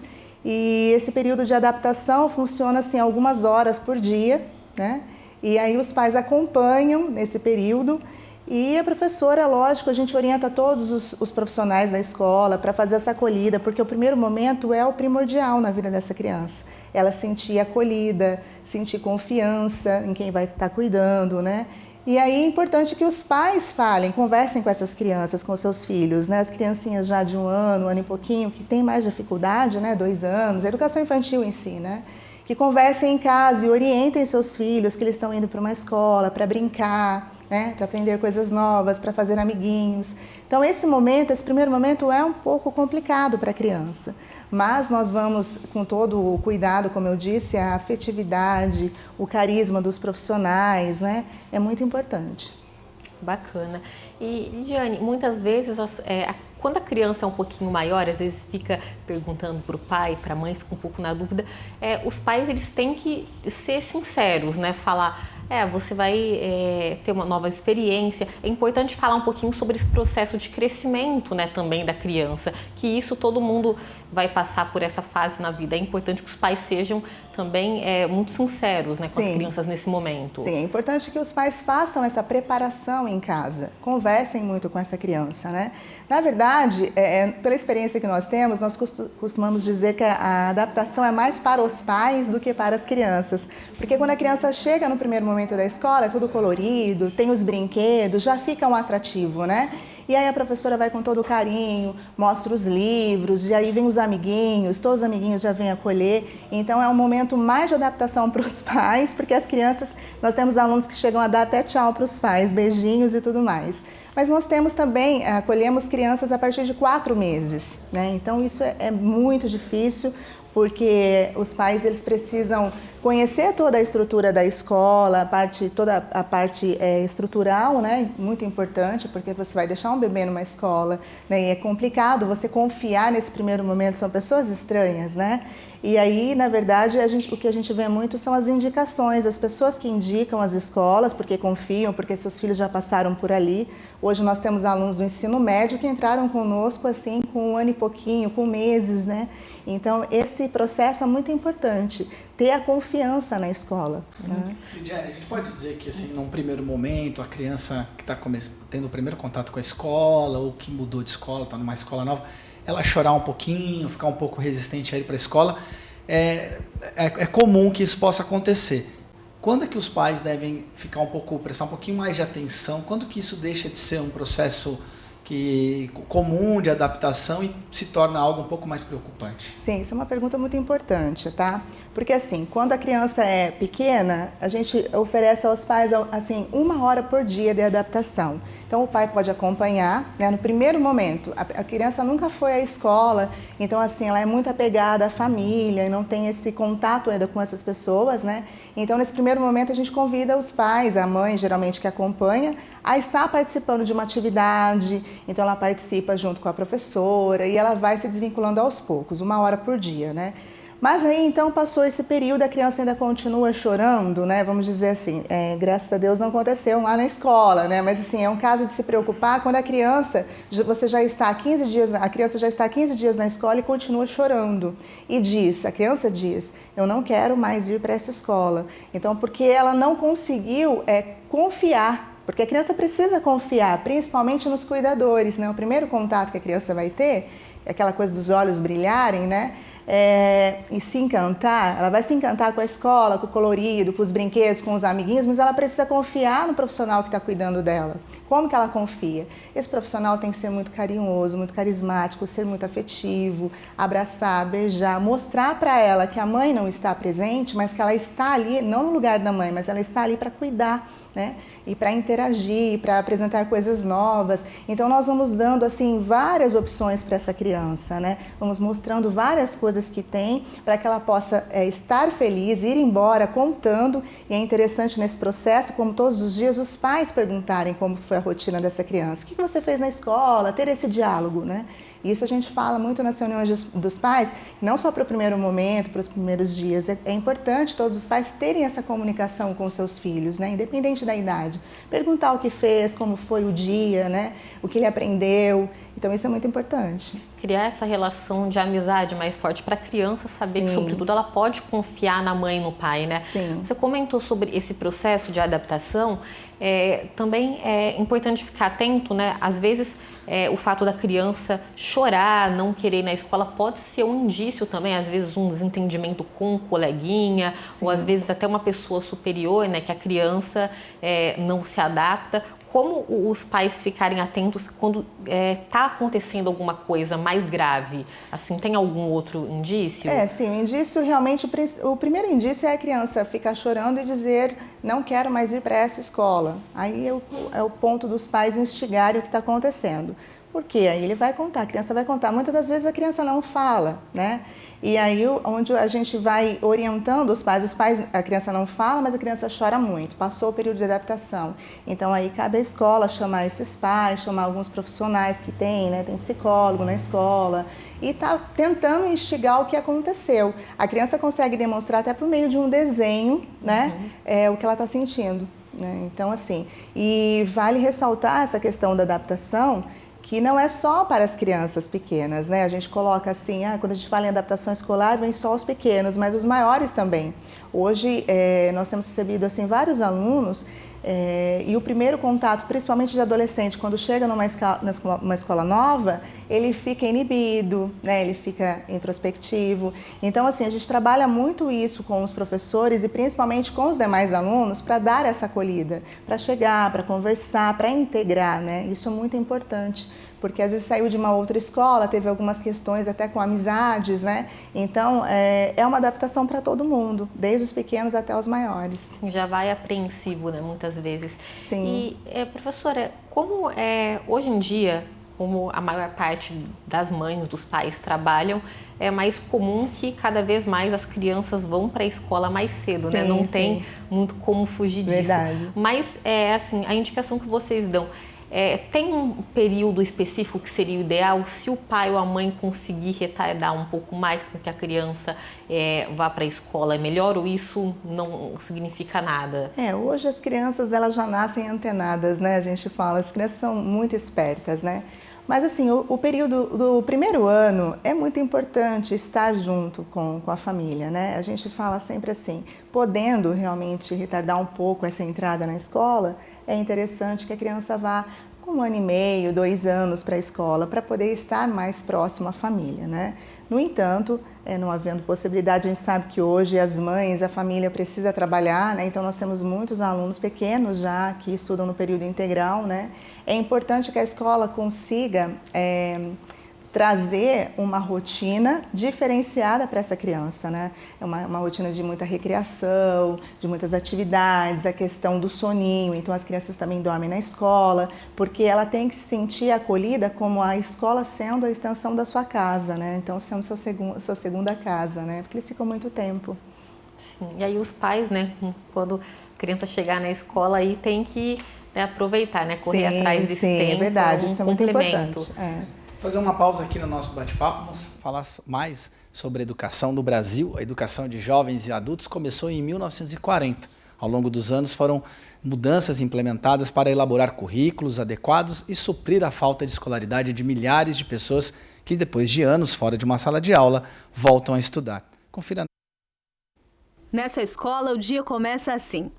E esse período de adaptação funciona assim algumas horas por dia, né? E aí os pais acompanham nesse período. E a professora, lógico, a gente orienta todos os profissionais da escola para fazer essa acolhida, porque o primeiro momento é o primordial na vida dessa criança. Ela sentir acolhida, sentir confiança em quem vai estar cuidando, né? E aí é importante que os pais falem, conversem com essas crianças, com seus filhos, né? As criancinhas já de um ano e pouquinho, que têm mais dificuldade, né? 2 anos, a educação infantil em si, né? Que conversem em casa e orientem seus filhos que eles estão indo para uma escola para brincar, né? Para aprender coisas novas, para fazer amiguinhos. Então esse primeiro momento é um pouco complicado para a criança. Mas nós vamos, com todo o cuidado, como eu disse, a afetividade, o carisma dos profissionais, né? É muito importante. Bacana. E, Lidiane, muitas vezes, quando a criança é um pouquinho maior, às vezes fica perguntando para o pai, para a mãe, fica um pouco na dúvida, os pais eles têm que ser sinceros, né? Falar, você vai ter uma nova experiência. É importante falar um pouquinho sobre esse processo de crescimento, né, também da criança, que isso todo mundo vai passar por essa fase na vida. É importante que os pais sejam também muito sinceros, né, com as crianças nesse momento. Sim, é importante que os pais façam essa preparação em casa, conversem muito com essa criança, né? Na verdade, pela experiência que nós temos, nós costumamos dizer que a adaptação é mais para os pais do que para as crianças, porque quando a criança chega no primeiro momento da escola, é tudo colorido, tem os brinquedos, já fica um atrativo, né? E aí a professora vai com todo carinho, mostra os livros, e aí vem os amiguinhos, todos os amiguinhos já vêm acolher. Então é um momento mais de adaptação para os pais, porque as crianças, nós temos alunos que chegam a dar até tchau para os pais, beijinhos e tudo mais. Mas nós temos também, acolhemos crianças a partir de 4 meses, né? Então isso é muito difícil, porque os pais eles precisam conhecer toda a estrutura da escola, toda a parte estrutural, né? Muito importante, porque você vai deixar um bebê numa escola, né? E é complicado você confiar nesse primeiro momento, são pessoas estranhas, né? E aí, na verdade, o que a gente vê muito são as indicações, as pessoas que indicam as escolas, porque confiam, porque seus filhos já passaram por ali. Hoje nós temos alunos do ensino médio que entraram conosco assim com 1 ano e pouquinho, com meses, né? Então, esse processo é muito importante, ter a confiança na escola. Né? Lidiane, a gente pode dizer que, assim, num primeiro momento, a criança que está tendo o primeiro contato com a escola, ou que mudou de escola, está numa escola nova, ela chorar um pouquinho, ficar um pouco resistente a ir para a escola, é comum que isso possa acontecer. Quando é que os pais devem prestar um pouquinho mais de atenção? Quando que isso deixa de ser um processo comum de adaptação e se torna algo um pouco mais preocupante? Sim, isso é uma pergunta muito importante, tá? Porque assim, quando a criança é pequena, a gente oferece aos pais assim 1 hora por dia de adaptação. Então o pai pode acompanhar, né? No primeiro momento, a criança nunca foi à escola, então assim, ela é muito apegada à família e não tem esse contato ainda com essas pessoas, né? Então nesse primeiro momento a gente convida os pais, a mãe geralmente que acompanha, a estar participando de uma atividade, então ela participa junto com a professora e ela vai se desvinculando aos poucos, 1 hora por dia, né? Mas aí então passou esse período, a criança ainda continua chorando, né? Vamos dizer assim, graças a Deus não aconteceu lá na escola, né? Mas assim, é um caso de se preocupar quando a criança, você já está há 15 dias, a criança já está há 15 dias na escola e continua chorando. E a criança diz, eu não quero mais ir para essa escola. Então, porque ela não conseguiu confiar. Porque a criança precisa confiar, principalmente nos cuidadores, né? O primeiro contato que a criança vai ter, é aquela coisa dos olhos brilharem, né? E se encantar, ela vai se encantar com a escola, com o colorido, com os brinquedos, com os amiguinhos, mas ela precisa confiar no profissional que está cuidando dela. Como que ela confia? Esse profissional tem que ser muito carinhoso, muito carismático, ser muito afetivo, abraçar, beijar, mostrar para ela que a mãe não está presente, mas que ela está ali, não no lugar da mãe, mas ela está ali para cuidar, né? E para interagir, para apresentar coisas novas. Então nós vamos dando assim várias opções para essa criança, né? Vamos mostrando várias coisas que tem para que ela possa estar feliz, ir embora contando. E é interessante nesse processo, como todos os dias, os pais perguntarem como foi a rotina dessa criança. O que você fez na escola? Ter esse diálogo, né? Isso a gente fala muito nas reuniões dos pais, não só para o primeiro momento, para os primeiros dias. É importante todos os pais terem essa comunicação com seus filhos, né? Independente da idade. Perguntar o que fez, como foi o dia, né? O que ele aprendeu. Então isso é muito importante. Criar essa relação de amizade mais forte para a criança saber que, sobretudo, ela pode confiar na mãe e no pai, né? Sim. Você comentou sobre esse processo de adaptação. Também é importante ficar atento, né? Às vezes o fato da criança chorar, não querer ir na escola pode ser um indício também, às vezes um desentendimento com um coleguinha, ou às vezes até uma pessoa superior, né? Que a criança não se adapta. Como os pais ficarem atentos quando está acontecendo alguma coisa mais grave? Assim, tem algum outro indício? Sim, o indício realmente, o primeiro indício é a criança ficar chorando e dizer não quero mais ir para essa escola. Aí é o ponto dos pais instigarem o que está acontecendo. Porque aí ele vai contar, a criança vai contar. Muitas das vezes a criança não fala, né? E aí onde a gente vai orientando os pais, a criança não fala, mas a criança chora muito, passou o período de adaptação. Então aí cabe à escola chamar esses pais, chamar alguns profissionais que tem, né? Tem psicólogo na escola e tá tentando instigar o que aconteceu. A criança consegue demonstrar até por meio de um desenho, né? O que ela está sentindo, né? Então assim, e vale ressaltar essa questão da adaptação, que não é só para as crianças pequenas, né? A gente coloca assim, quando a gente fala em adaptação escolar, vem só os pequenos, mas os maiores também. Hoje, nós temos recebido assim, vários alunos, e o primeiro contato, principalmente de adolescente, quando chega numa escola nova, ele fica inibido, né? Ele fica introspectivo. Então, assim, a gente trabalha muito isso com os professores e principalmente com os demais alunos para dar essa acolhida, para chegar, para conversar, para integrar, né? Isso é muito importante, porque às vezes saiu de uma outra escola, teve algumas questões até com amizades, né? Então, é uma adaptação para todo mundo, desde os pequenos até os maiores. Sim, já vai apreensivo, né, muitas vezes. Sim. E, professora, como hoje em dia, como a maior parte das mães, dos pais trabalham, é mais comum que cada vez mais as crianças vão para a escola mais cedo, né? Não tem muito como fugir disso. Verdade. Mas, assim, a indicação que vocês dão, tem um período específico que seria o ideal? Se o pai ou a mãe conseguir retardar um pouco mais com que a criança vá para a escola, é melhor ou isso não significa nada? Hoje as crianças elas já nascem antenadas, né? A gente fala, as crianças são muito espertas, né? Mas assim, o período do primeiro ano é muito importante estar junto com a família, né? A gente fala sempre assim, podendo realmente retardar um pouco essa entrada na escola, é interessante que a criança vá 1 ano e meio, 2 anos para a escola, para poder estar mais próximo à família, né? No entanto, não havendo possibilidade, a gente sabe que hoje as mães, a família precisa trabalhar, né? Então nós temos muitos alunos pequenos já que estudam no período integral, né? É importante que a escola consiga trazer uma rotina diferenciada para essa criança, né? É uma rotina de muita recreação, de muitas atividades, a questão do soninho. Então as crianças também dormem na escola, porque ela tem que se sentir acolhida como a escola sendo a extensão da sua casa, né? Então sendo sua segunda casa, né? Porque eles ficam muito tempo. Sim. E aí os pais, né? Quando a criança chegar na escola aí tem que aproveitar, né? Correr atrás desse tempo. Sim, é verdade. Isso é muito importante. Fazer uma pausa aqui no nosso bate-papo, vamos falar mais sobre a educação no Brasil. A educação de jovens e adultos começou em 1940. Ao longo dos anos foram mudanças implementadas para elaborar currículos adequados e suprir a falta de escolaridade de milhares de pessoas que, depois de anos fora de uma sala de aula, voltam a estudar. Confira. Nessa escola, o dia começa assim.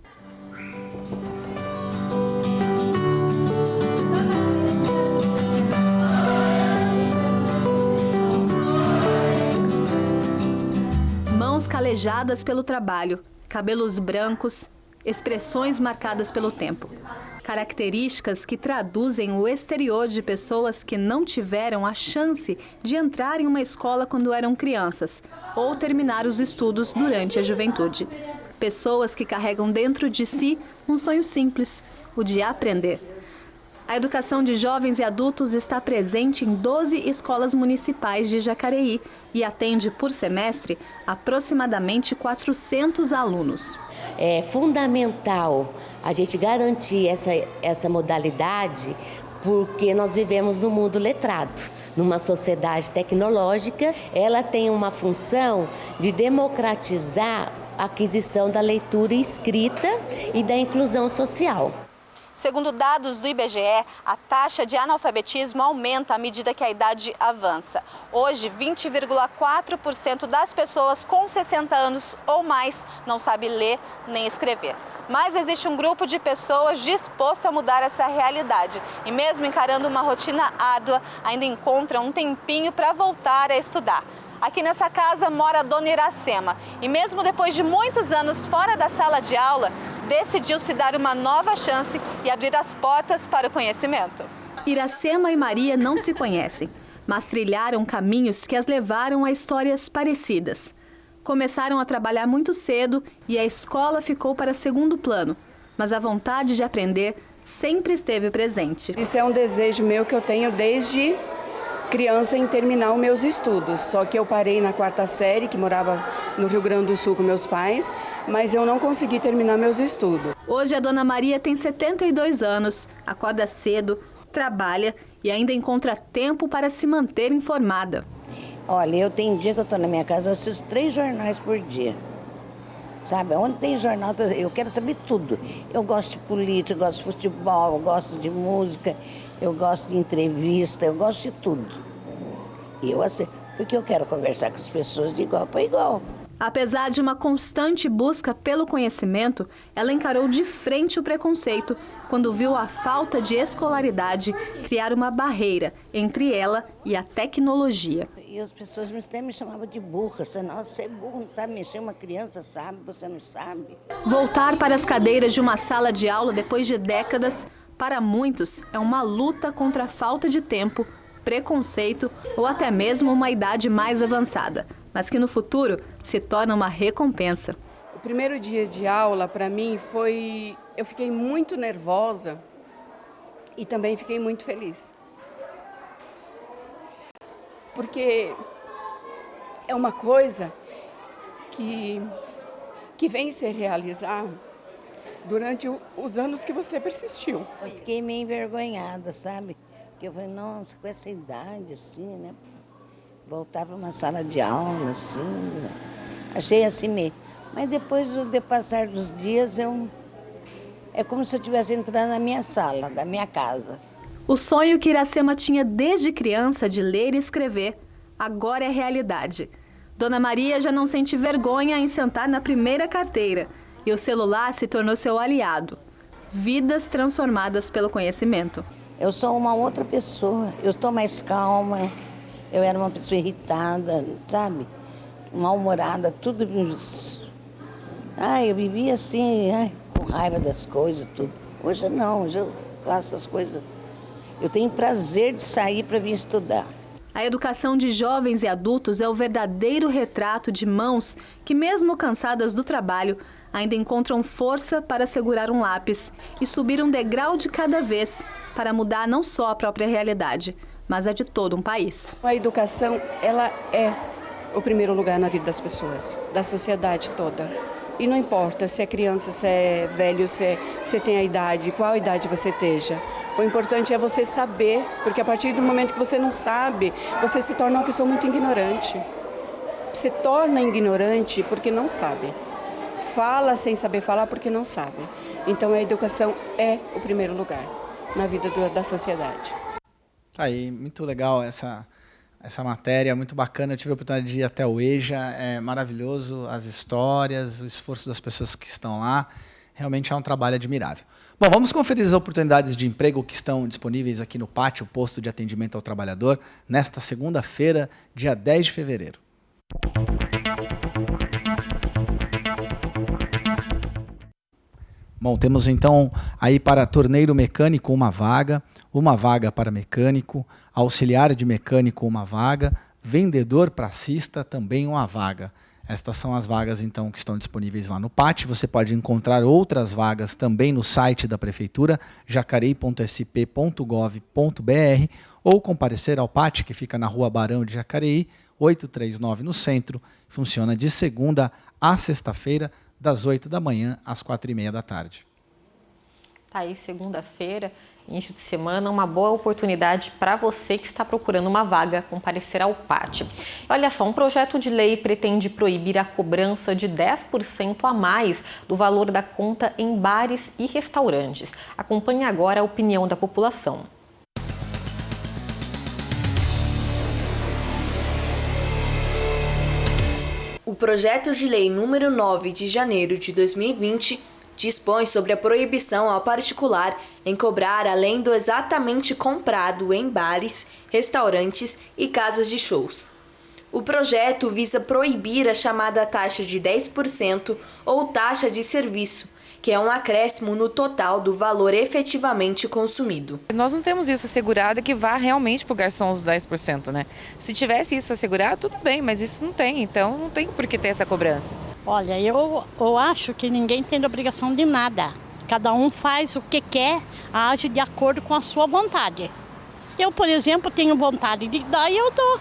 Mãos calejadas pelo trabalho, cabelos brancos, expressões marcadas pelo tempo. Características que traduzem o exterior de pessoas que não tiveram a chance de entrar em uma escola quando eram crianças ou terminar os estudos durante a juventude. Pessoas que carregam dentro de si um sonho simples, o de aprender. A educação de jovens e adultos está presente em 12 escolas municipais de Jacareí e atende por semestre aproximadamente 400 alunos. É fundamental a gente garantir essa modalidade porque nós vivemos no mundo letrado. Numa sociedade tecnológica, ela tem uma função de democratizar a aquisição da leitura escrita e da inclusão social. Segundo dados do IBGE, a taxa de analfabetismo aumenta à medida que a idade avança. Hoje, 20,4% das pessoas com 60 anos ou mais não sabe ler nem escrever. Mas existe um grupo de pessoas disposto a mudar essa realidade e mesmo encarando uma rotina árdua, ainda encontram um tempinho para voltar a estudar. Aqui nessa casa mora a dona Iracema e mesmo depois de muitos anos fora da sala de aula, decidiu se dar uma nova chance e abrir as portas para o conhecimento. Iracema e Maria não se conhecem, mas trilharam caminhos que as levaram a histórias parecidas. Começaram a trabalhar muito cedo e a escola ficou para segundo plano, mas a vontade de aprender sempre esteve presente. Isso é um desejo meu que eu tenho desde criança em terminar os meus estudos, só que eu parei na 4ª série, que morava no Rio Grande do Sul com meus pais, mas eu não consegui terminar meus estudos. Hoje a dona Maria tem 72 anos, acorda cedo, trabalha e ainda encontra tempo para se manter informada. Olha, eu tenho dia que eu estou na minha casa, eu assisto 3 jornais por dia. Sabe, onde tem jornal, eu quero saber tudo. Eu gosto de política, eu gosto de futebol, eu gosto de música, eu gosto de entrevista, eu gosto de tudo. E eu assim, porque eu quero conversar com as pessoas de igual para igual. Apesar de uma constante busca pelo conhecimento, ela encarou de frente o preconceito quando viu a falta de escolaridade criar uma barreira entre ela e a tecnologia. E as pessoas até me chamavam de burra. Você é burro, não sabe mexer, uma criança sabe, você não sabe. Voltar para as cadeiras de uma sala de aula depois de décadas, para muitos, é uma luta contra a falta de tempo, preconceito ou até mesmo uma idade mais avançada, mas que no futuro se torna uma recompensa. O primeiro dia de aula, para mim, eu fiquei muito nervosa e também fiquei muito feliz. Porque é uma coisa que vem se realizar durante os anos que você persistiu. Eu fiquei meio envergonhada, sabe? Porque eu falei, nossa, com essa idade assim, né? Voltar para uma sala de aula, assim, achei assim meio. Mas depois do passar dos dias, é como se eu estivesse entrando na minha sala, da minha casa. O sonho que Iracema tinha desde criança de ler e escrever, agora é realidade. Dona Maria já não sente vergonha em sentar na primeira carteira e o celular se tornou seu aliado. Vidas transformadas pelo conhecimento. Eu sou uma outra pessoa, eu estou mais calma, eu era uma pessoa irritada, sabe? Mal-humorada, tudo. Eu vivia assim, com raiva das coisas, tudo. Hoje não, hoje eu faço as coisas. Eu tenho prazer de sair para vir estudar. A educação de jovens e adultos é o verdadeiro retrato de mãos que, mesmo cansadas do trabalho, ainda encontram força para segurar um lápis e subir um degrau de cada vez para mudar não só a própria realidade, mas a de todo um país. A educação, ela é o primeiro lugar na vida das pessoas, da sociedade toda. E não importa se é criança, se é velho, se tem a idade, qual idade você esteja. O importante é você saber, porque a partir do momento que você não sabe, você se torna uma pessoa muito ignorante. Se torna ignorante porque não sabe. Fala sem saber falar porque não sabe. Então a educação é o primeiro lugar na vida da sociedade. Aí, muito legal essa matéria, muito bacana. Eu tive a oportunidade de ir até o EJA, é maravilhoso as histórias, o esforço das pessoas que estão lá. Realmente é um trabalho admirável. Bom, vamos conferir as oportunidades de emprego que estão disponíveis aqui no Pátio, posto de atendimento ao trabalhador, nesta segunda-feira, dia 10 de fevereiro. Bom, temos então aí para torneiro mecânico uma vaga para mecânico, auxiliar de mecânico uma vaga, vendedor pracista também uma vaga. Estas são as vagas então que estão disponíveis lá no PAT. Você pode encontrar outras vagas também no site da Prefeitura, jacareí.sp.gov.br, ou comparecer ao PAT, que fica na Rua Barão de Jacareí, 839 no centro. Funciona de segunda a sexta-feira, das 8 da manhã às 4h30 da tarde. Tá aí, segunda-feira, início de semana, uma boa oportunidade para você que está procurando uma vaga comparecer ao PAT. Olha só, um projeto de lei pretende proibir a cobrança de 10% a mais do valor da conta em bares e restaurantes. Acompanhe agora a opinião da população. O projeto de lei número 9 de janeiro de 2020 dispõe sobre a proibição ao particular em cobrar além do exatamente comprado em bares, restaurantes e casas de shows. O projeto visa proibir a chamada taxa de 10% ou taxa de serviço, que é um acréscimo no total do valor efetivamente consumido. Nós não temos isso assegurado que vá realmente para o garçom os 10%, né? Se tivesse isso assegurado, tudo bem, mas isso não tem, então não tem por que ter essa cobrança. Olha, eu acho que ninguém tem obrigação de nada. Cada um faz o que quer, age de acordo com a sua vontade. Eu, por exemplo, tenho vontade de dar e eu dou.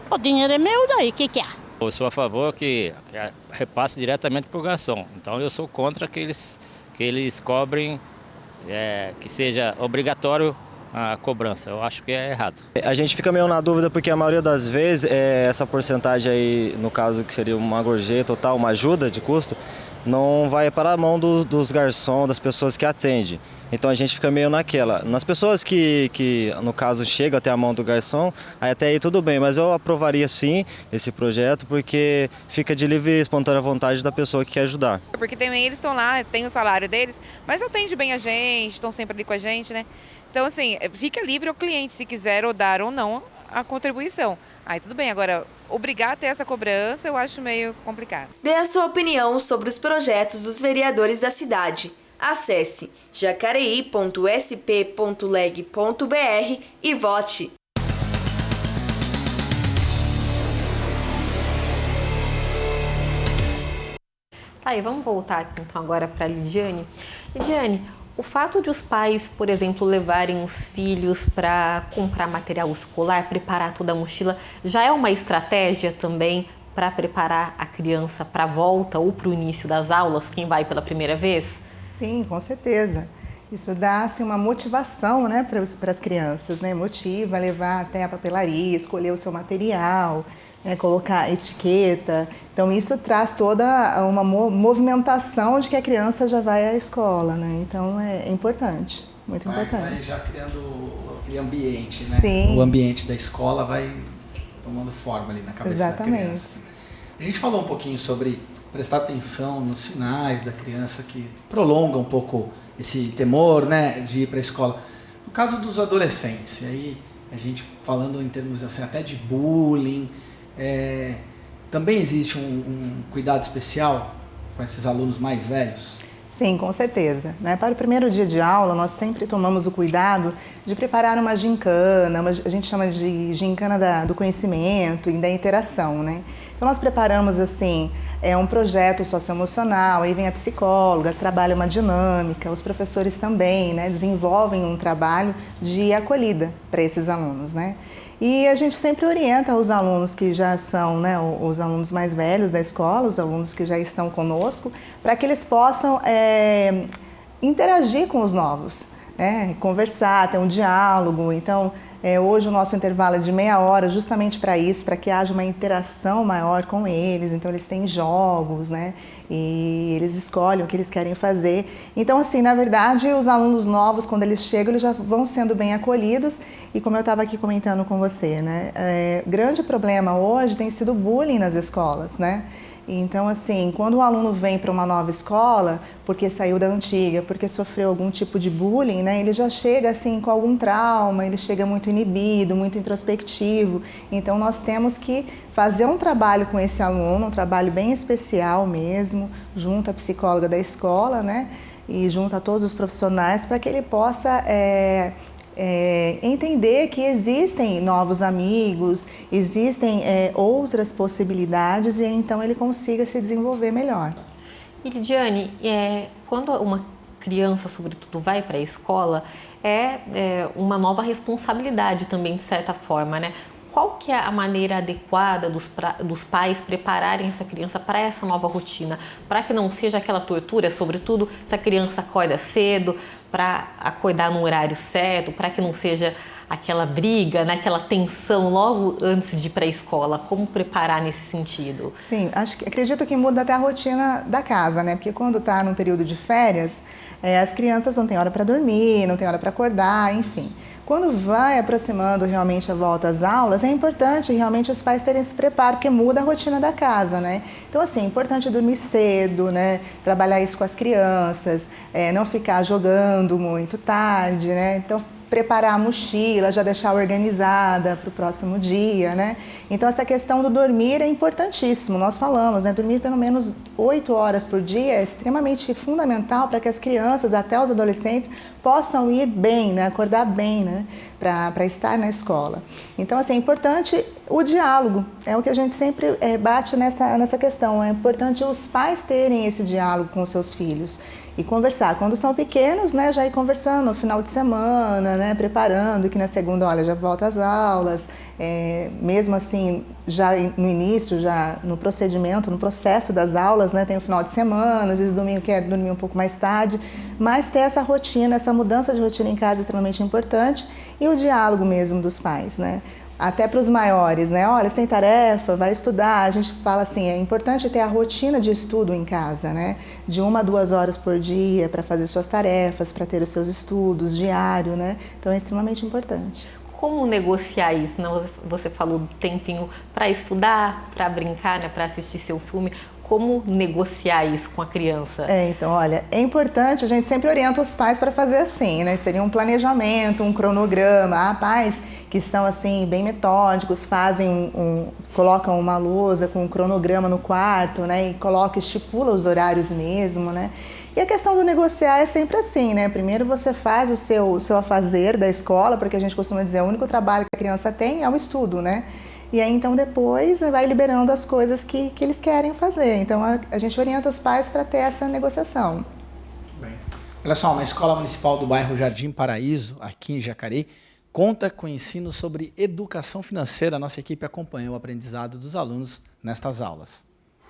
O dinheiro é meu, daí o que é? Eu sou a favor que repasse diretamente para o garçom. Então eu sou contra que eles cobrem, que seja obrigatório a cobrança. Eu acho que é errado. A gente fica meio na dúvida porque a maioria das vezes essa porcentagem aí, no caso que seria uma gorjeta ou tal, uma ajuda de custo, não vai para a mão dos garçons, das pessoas que atendem. Então a gente fica meio naquela. Nas pessoas que no caso, chegam até a mão do garçom, até aí tudo bem, mas eu aprovaria sim esse projeto porque fica de livre e espontânea vontade da pessoa que quer ajudar. Porque também eles estão lá, tem o salário deles, mas atende bem a gente, estão sempre ali com a gente, né? Então assim, fica livre ao cliente se quiser ou dar ou não a contribuição. Aí tudo bem, agora obrigar a ter essa cobrança eu acho meio complicado. Dê a sua opinião sobre os projetos dos vereadores da cidade. Acesse jacareí.sp.leg.br e vote. Tá, e vamos voltar aqui então agora para a Lidiane. Lidiane, o fato de os pais, por exemplo, levarem os filhos para comprar material escolar, preparar toda a mochila, já é uma estratégia também para preparar a criança para a volta ou para o início das aulas, quem vai pela primeira vez? Sim, com certeza. Isso dá assim, uma motivação, né, para as crianças, né? Motiva a levar até a papelaria, escolher o seu material, né, colocar etiqueta. Então isso traz toda uma movimentação de que a criança já vai à escola, né? Então é importante, muito importante. Vai já criando aquele ambiente, né? Sim. O ambiente da escola vai tomando forma ali na cabeça da criança. A gente falou um pouquinho sobre prestar atenção nos sinais da criança que prolonga um pouco esse temor, né, de ir para a escola. caso dos adolescentes, aí a gente falando em termos assim, até de bullying, também existe um cuidado especial com esses alunos mais velhos? Sim, com certeza. Para o primeiro dia de aula, nós sempre tomamos o cuidado de preparar uma gincana, a gente chama de gincana do conhecimento e da interação, né? Então nós preparamos assim, um projeto socioemocional, aí vem a psicóloga, trabalha uma dinâmica, os professores também, né, desenvolvem um trabalho de acolhida para esses alunos, né? E a gente sempre orienta os alunos que já são, né, os alunos mais velhos da escola, os alunos que já estão conosco, para que eles possam interagir com os novos, né, conversar, ter um diálogo. Então, hoje o nosso intervalo é de meia hora justamente para isso, para que haja uma interação maior com eles. Então eles têm jogos, né? E eles escolhem o que eles querem fazer. Então assim, na verdade, os alunos novos, quando eles chegam, eles já vão sendo bem acolhidos. E como eu estava aqui comentando com você, né? Grande problema hoje tem sido o bullying nas escolas, né? Então, assim, quando o aluno vem para uma nova escola, porque saiu da antiga, porque sofreu algum tipo de bullying, né, ele já chega assim com algum trauma, ele chega muito inibido, muito introspectivo. Então, nós temos que fazer um trabalho com esse aluno, um trabalho bem especial mesmo, junto à psicóloga da escola, né, e junto a todos os profissionais, para que ele possa entender que existem novos amigos, existem outras possibilidades, e então ele consiga se desenvolver melhor. E Lidiane, quando uma criança, sobretudo, vai para a escola, uma nova responsabilidade também, de certa forma, né? Qual que é a maneira adequada dos pais prepararem essa criança para essa nova rotina? Para que não seja aquela tortura, sobretudo se a criança acorda cedo, para acordar no horário certo, para que não seja aquela briga, né, aquela tensão logo antes de ir para a escola. Como preparar nesse sentido? Sim, acredito que muda até a rotina da casa, né? Porque quando está num período de férias, as crianças não têm hora para dormir, não têm hora para acordar, enfim. Quando vai aproximando realmente a volta às aulas, é importante realmente os pais terem esse preparo, porque muda a rotina da casa, né? Então, assim, é importante dormir cedo, né? Trabalhar isso com as crianças, não ficar jogando muito tarde, né? Então, preparar a mochila, já deixar organizada para o próximo dia, né? Então, essa questão do dormir é importantíssimo. Nós falamos, né? Dormir pelo menos 8 horas por dia é extremamente fundamental para que as crianças, até os adolescentes, possam ir bem, né? Acordar bem, né? Para estar na escola. Então, assim, é importante o diálogo. É o que a gente sempre bate nessa questão. É importante os pais terem esse diálogo com os seus filhos. E conversar. Quando são pequenos, né, já ir conversando no final de semana, né, preparando que na segunda, olha, já volta às aulas, mesmo assim, já no início, já no procedimento, no processo das aulas, né, tem o final de semana, às vezes domingo quer dormir um pouco mais tarde, mas ter essa rotina, essa mudança de rotina em casa é extremamente importante, e o diálogo mesmo dos pais, né. Até para os maiores, né? Olha, você tem tarefa, vai estudar. A gente fala assim, é importante ter a rotina de estudo em casa, né? De 1 a 2 horas por dia para fazer suas tarefas, para ter os seus estudos diário, né? Então é extremamente importante. Como negociar isso, né? Você falou do tempinho para estudar, para brincar, né? Para assistir seu filme. Como negociar isso com a criança? Então, olha, é importante, a gente sempre orienta os pais para fazer assim, né? Seria um planejamento, um cronograma. Há pais que são assim bem metódicos, colocam uma lousa com um cronograma no quarto, né? E estipula os horários mesmo, né? E a questão do negociar é sempre assim, né? Primeiro você faz o seu afazer da escola, porque a gente costuma dizer, o único trabalho que a criança tem é o estudo, né? E aí, então, depois vai liberando as coisas que eles querem fazer. Então, a gente orienta os pais para ter essa negociação. Bem, olha só, uma escola municipal do bairro Jardim Paraíso, aqui em Jacareí, conta com ensino sobre educação financeira. A nossa equipe acompanhou o aprendizado dos alunos nestas aulas.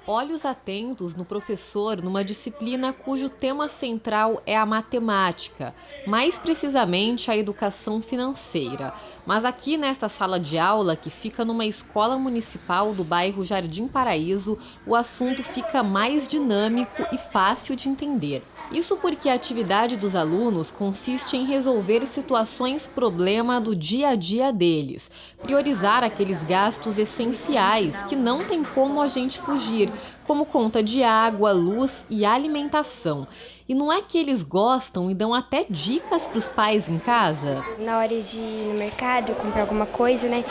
Olhos atentos no professor numa disciplina cujo tema central é a matemática, mais precisamente a educação financeira. Mas aqui nesta sala de aula, que fica numa escola municipal do bairro Jardim Paraíso, o assunto fica mais dinâmico e fácil de entender. Isso porque a atividade dos alunos consiste em resolver situações problema do dia a dia deles, priorizar aqueles gastos essenciais que não tem como a gente fugir, como conta de água, luz e alimentação. E não é que eles gostam e dão até dicas para os pais em casa? Na hora de ir no mercado, comprar alguma coisa, né?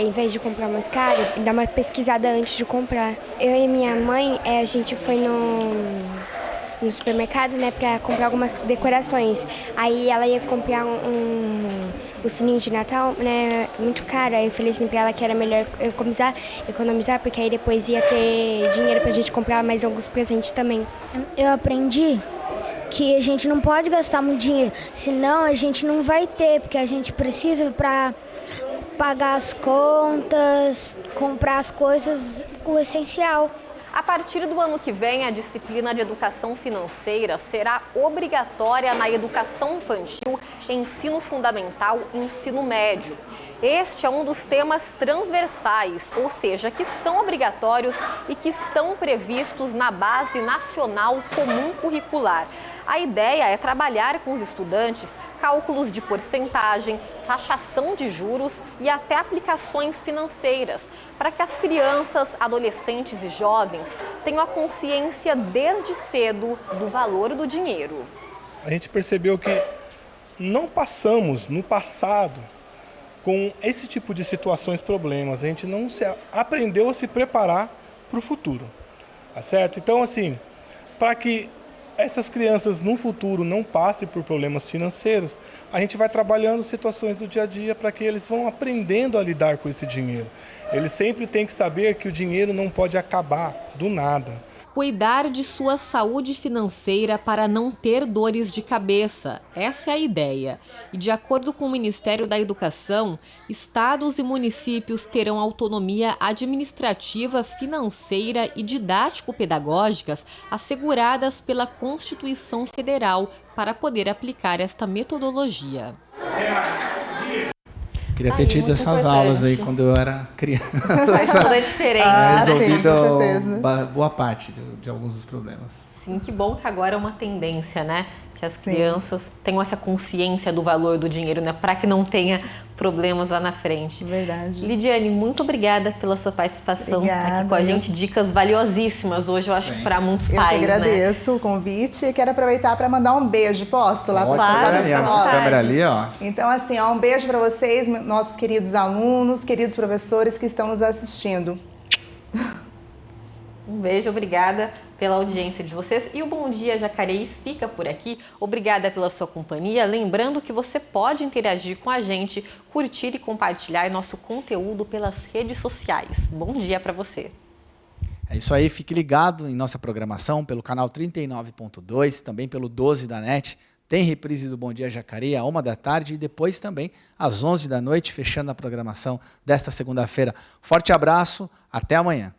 Em vez de comprar mais caro, dá uma pesquisada antes de comprar. Eu e minha mãe, a gente foi no supermercado, né, para comprar algumas decorações. Aí ela ia comprar o sininho de Natal, né, muito caro. Aí eu falei assim para ela que era melhor economizar, porque aí depois ia ter dinheiro pra gente comprar mais alguns presentes também. Eu aprendi que a gente não pode gastar muito dinheiro, senão a gente não vai ter, porque a gente precisa para pagar as contas, comprar as coisas, o essencial. A partir do ano que vem, a disciplina de educação financeira será obrigatória na educação infantil, ensino fundamental e ensino médio. Este é um dos temas transversais, ou seja, que são obrigatórios e que estão previstos na Base Nacional Comum Curricular. A ideia é trabalhar com os estudantes cálculos de porcentagem, taxação de juros e até aplicações financeiras, para que as crianças, adolescentes e jovens tenham a consciência desde cedo do valor do dinheiro. A gente percebeu que não passamos no passado com esse tipo de situações, problemas. A gente não aprendeu a se preparar para o futuro, tá certo? Então, assim, para que essas crianças no futuro não passem por problemas financeiros, a gente vai trabalhando situações do dia a dia para que eles vão aprendendo a lidar com esse dinheiro. Eles sempre têm que saber que o dinheiro não pode acabar do nada. Cuidar de sua saúde financeira para não ter dores de cabeça. Essa é a ideia. E de acordo com o Ministério da Educação, estados e municípios terão autonomia administrativa, financeira e didático-pedagógicas asseguradas pela Constituição Federal para poder aplicar esta metodologia. Queria ter tido essas aulas aí quando eu era criança. Faz toda a diferença. Resolvido boa parte de alguns dos problemas. Sim, que bom que agora é uma tendência, né? Que as crianças tenham essa consciência do valor do dinheiro, né? Para que não tenha problemas lá na frente. Verdade. Lidiane, muito obrigada pela sua participação aqui com a gente. Dicas valiosíssimas hoje, eu acho que para muitos pais. Eu que agradeço o convite e quero aproveitar para mandar um beijo. Posso? Lá para a câmera ali, ó. Então, assim, um beijo para vocês, nossos queridos alunos, queridos professores que estão nos assistindo. Um beijo, obrigada pela audiência de vocês. E o Bom Dia Jacareí fica por aqui. Obrigada pela sua companhia. Lembrando que você pode interagir com a gente, curtir e compartilhar nosso conteúdo pelas redes sociais. Bom dia para você. É isso aí, fique ligado em nossa programação pelo canal 39.2, também pelo 12 da NET. Tem reprise do Bom Dia Jacareí à 13h e depois também às 11 da noite, fechando a programação desta segunda-feira. Forte abraço, até amanhã.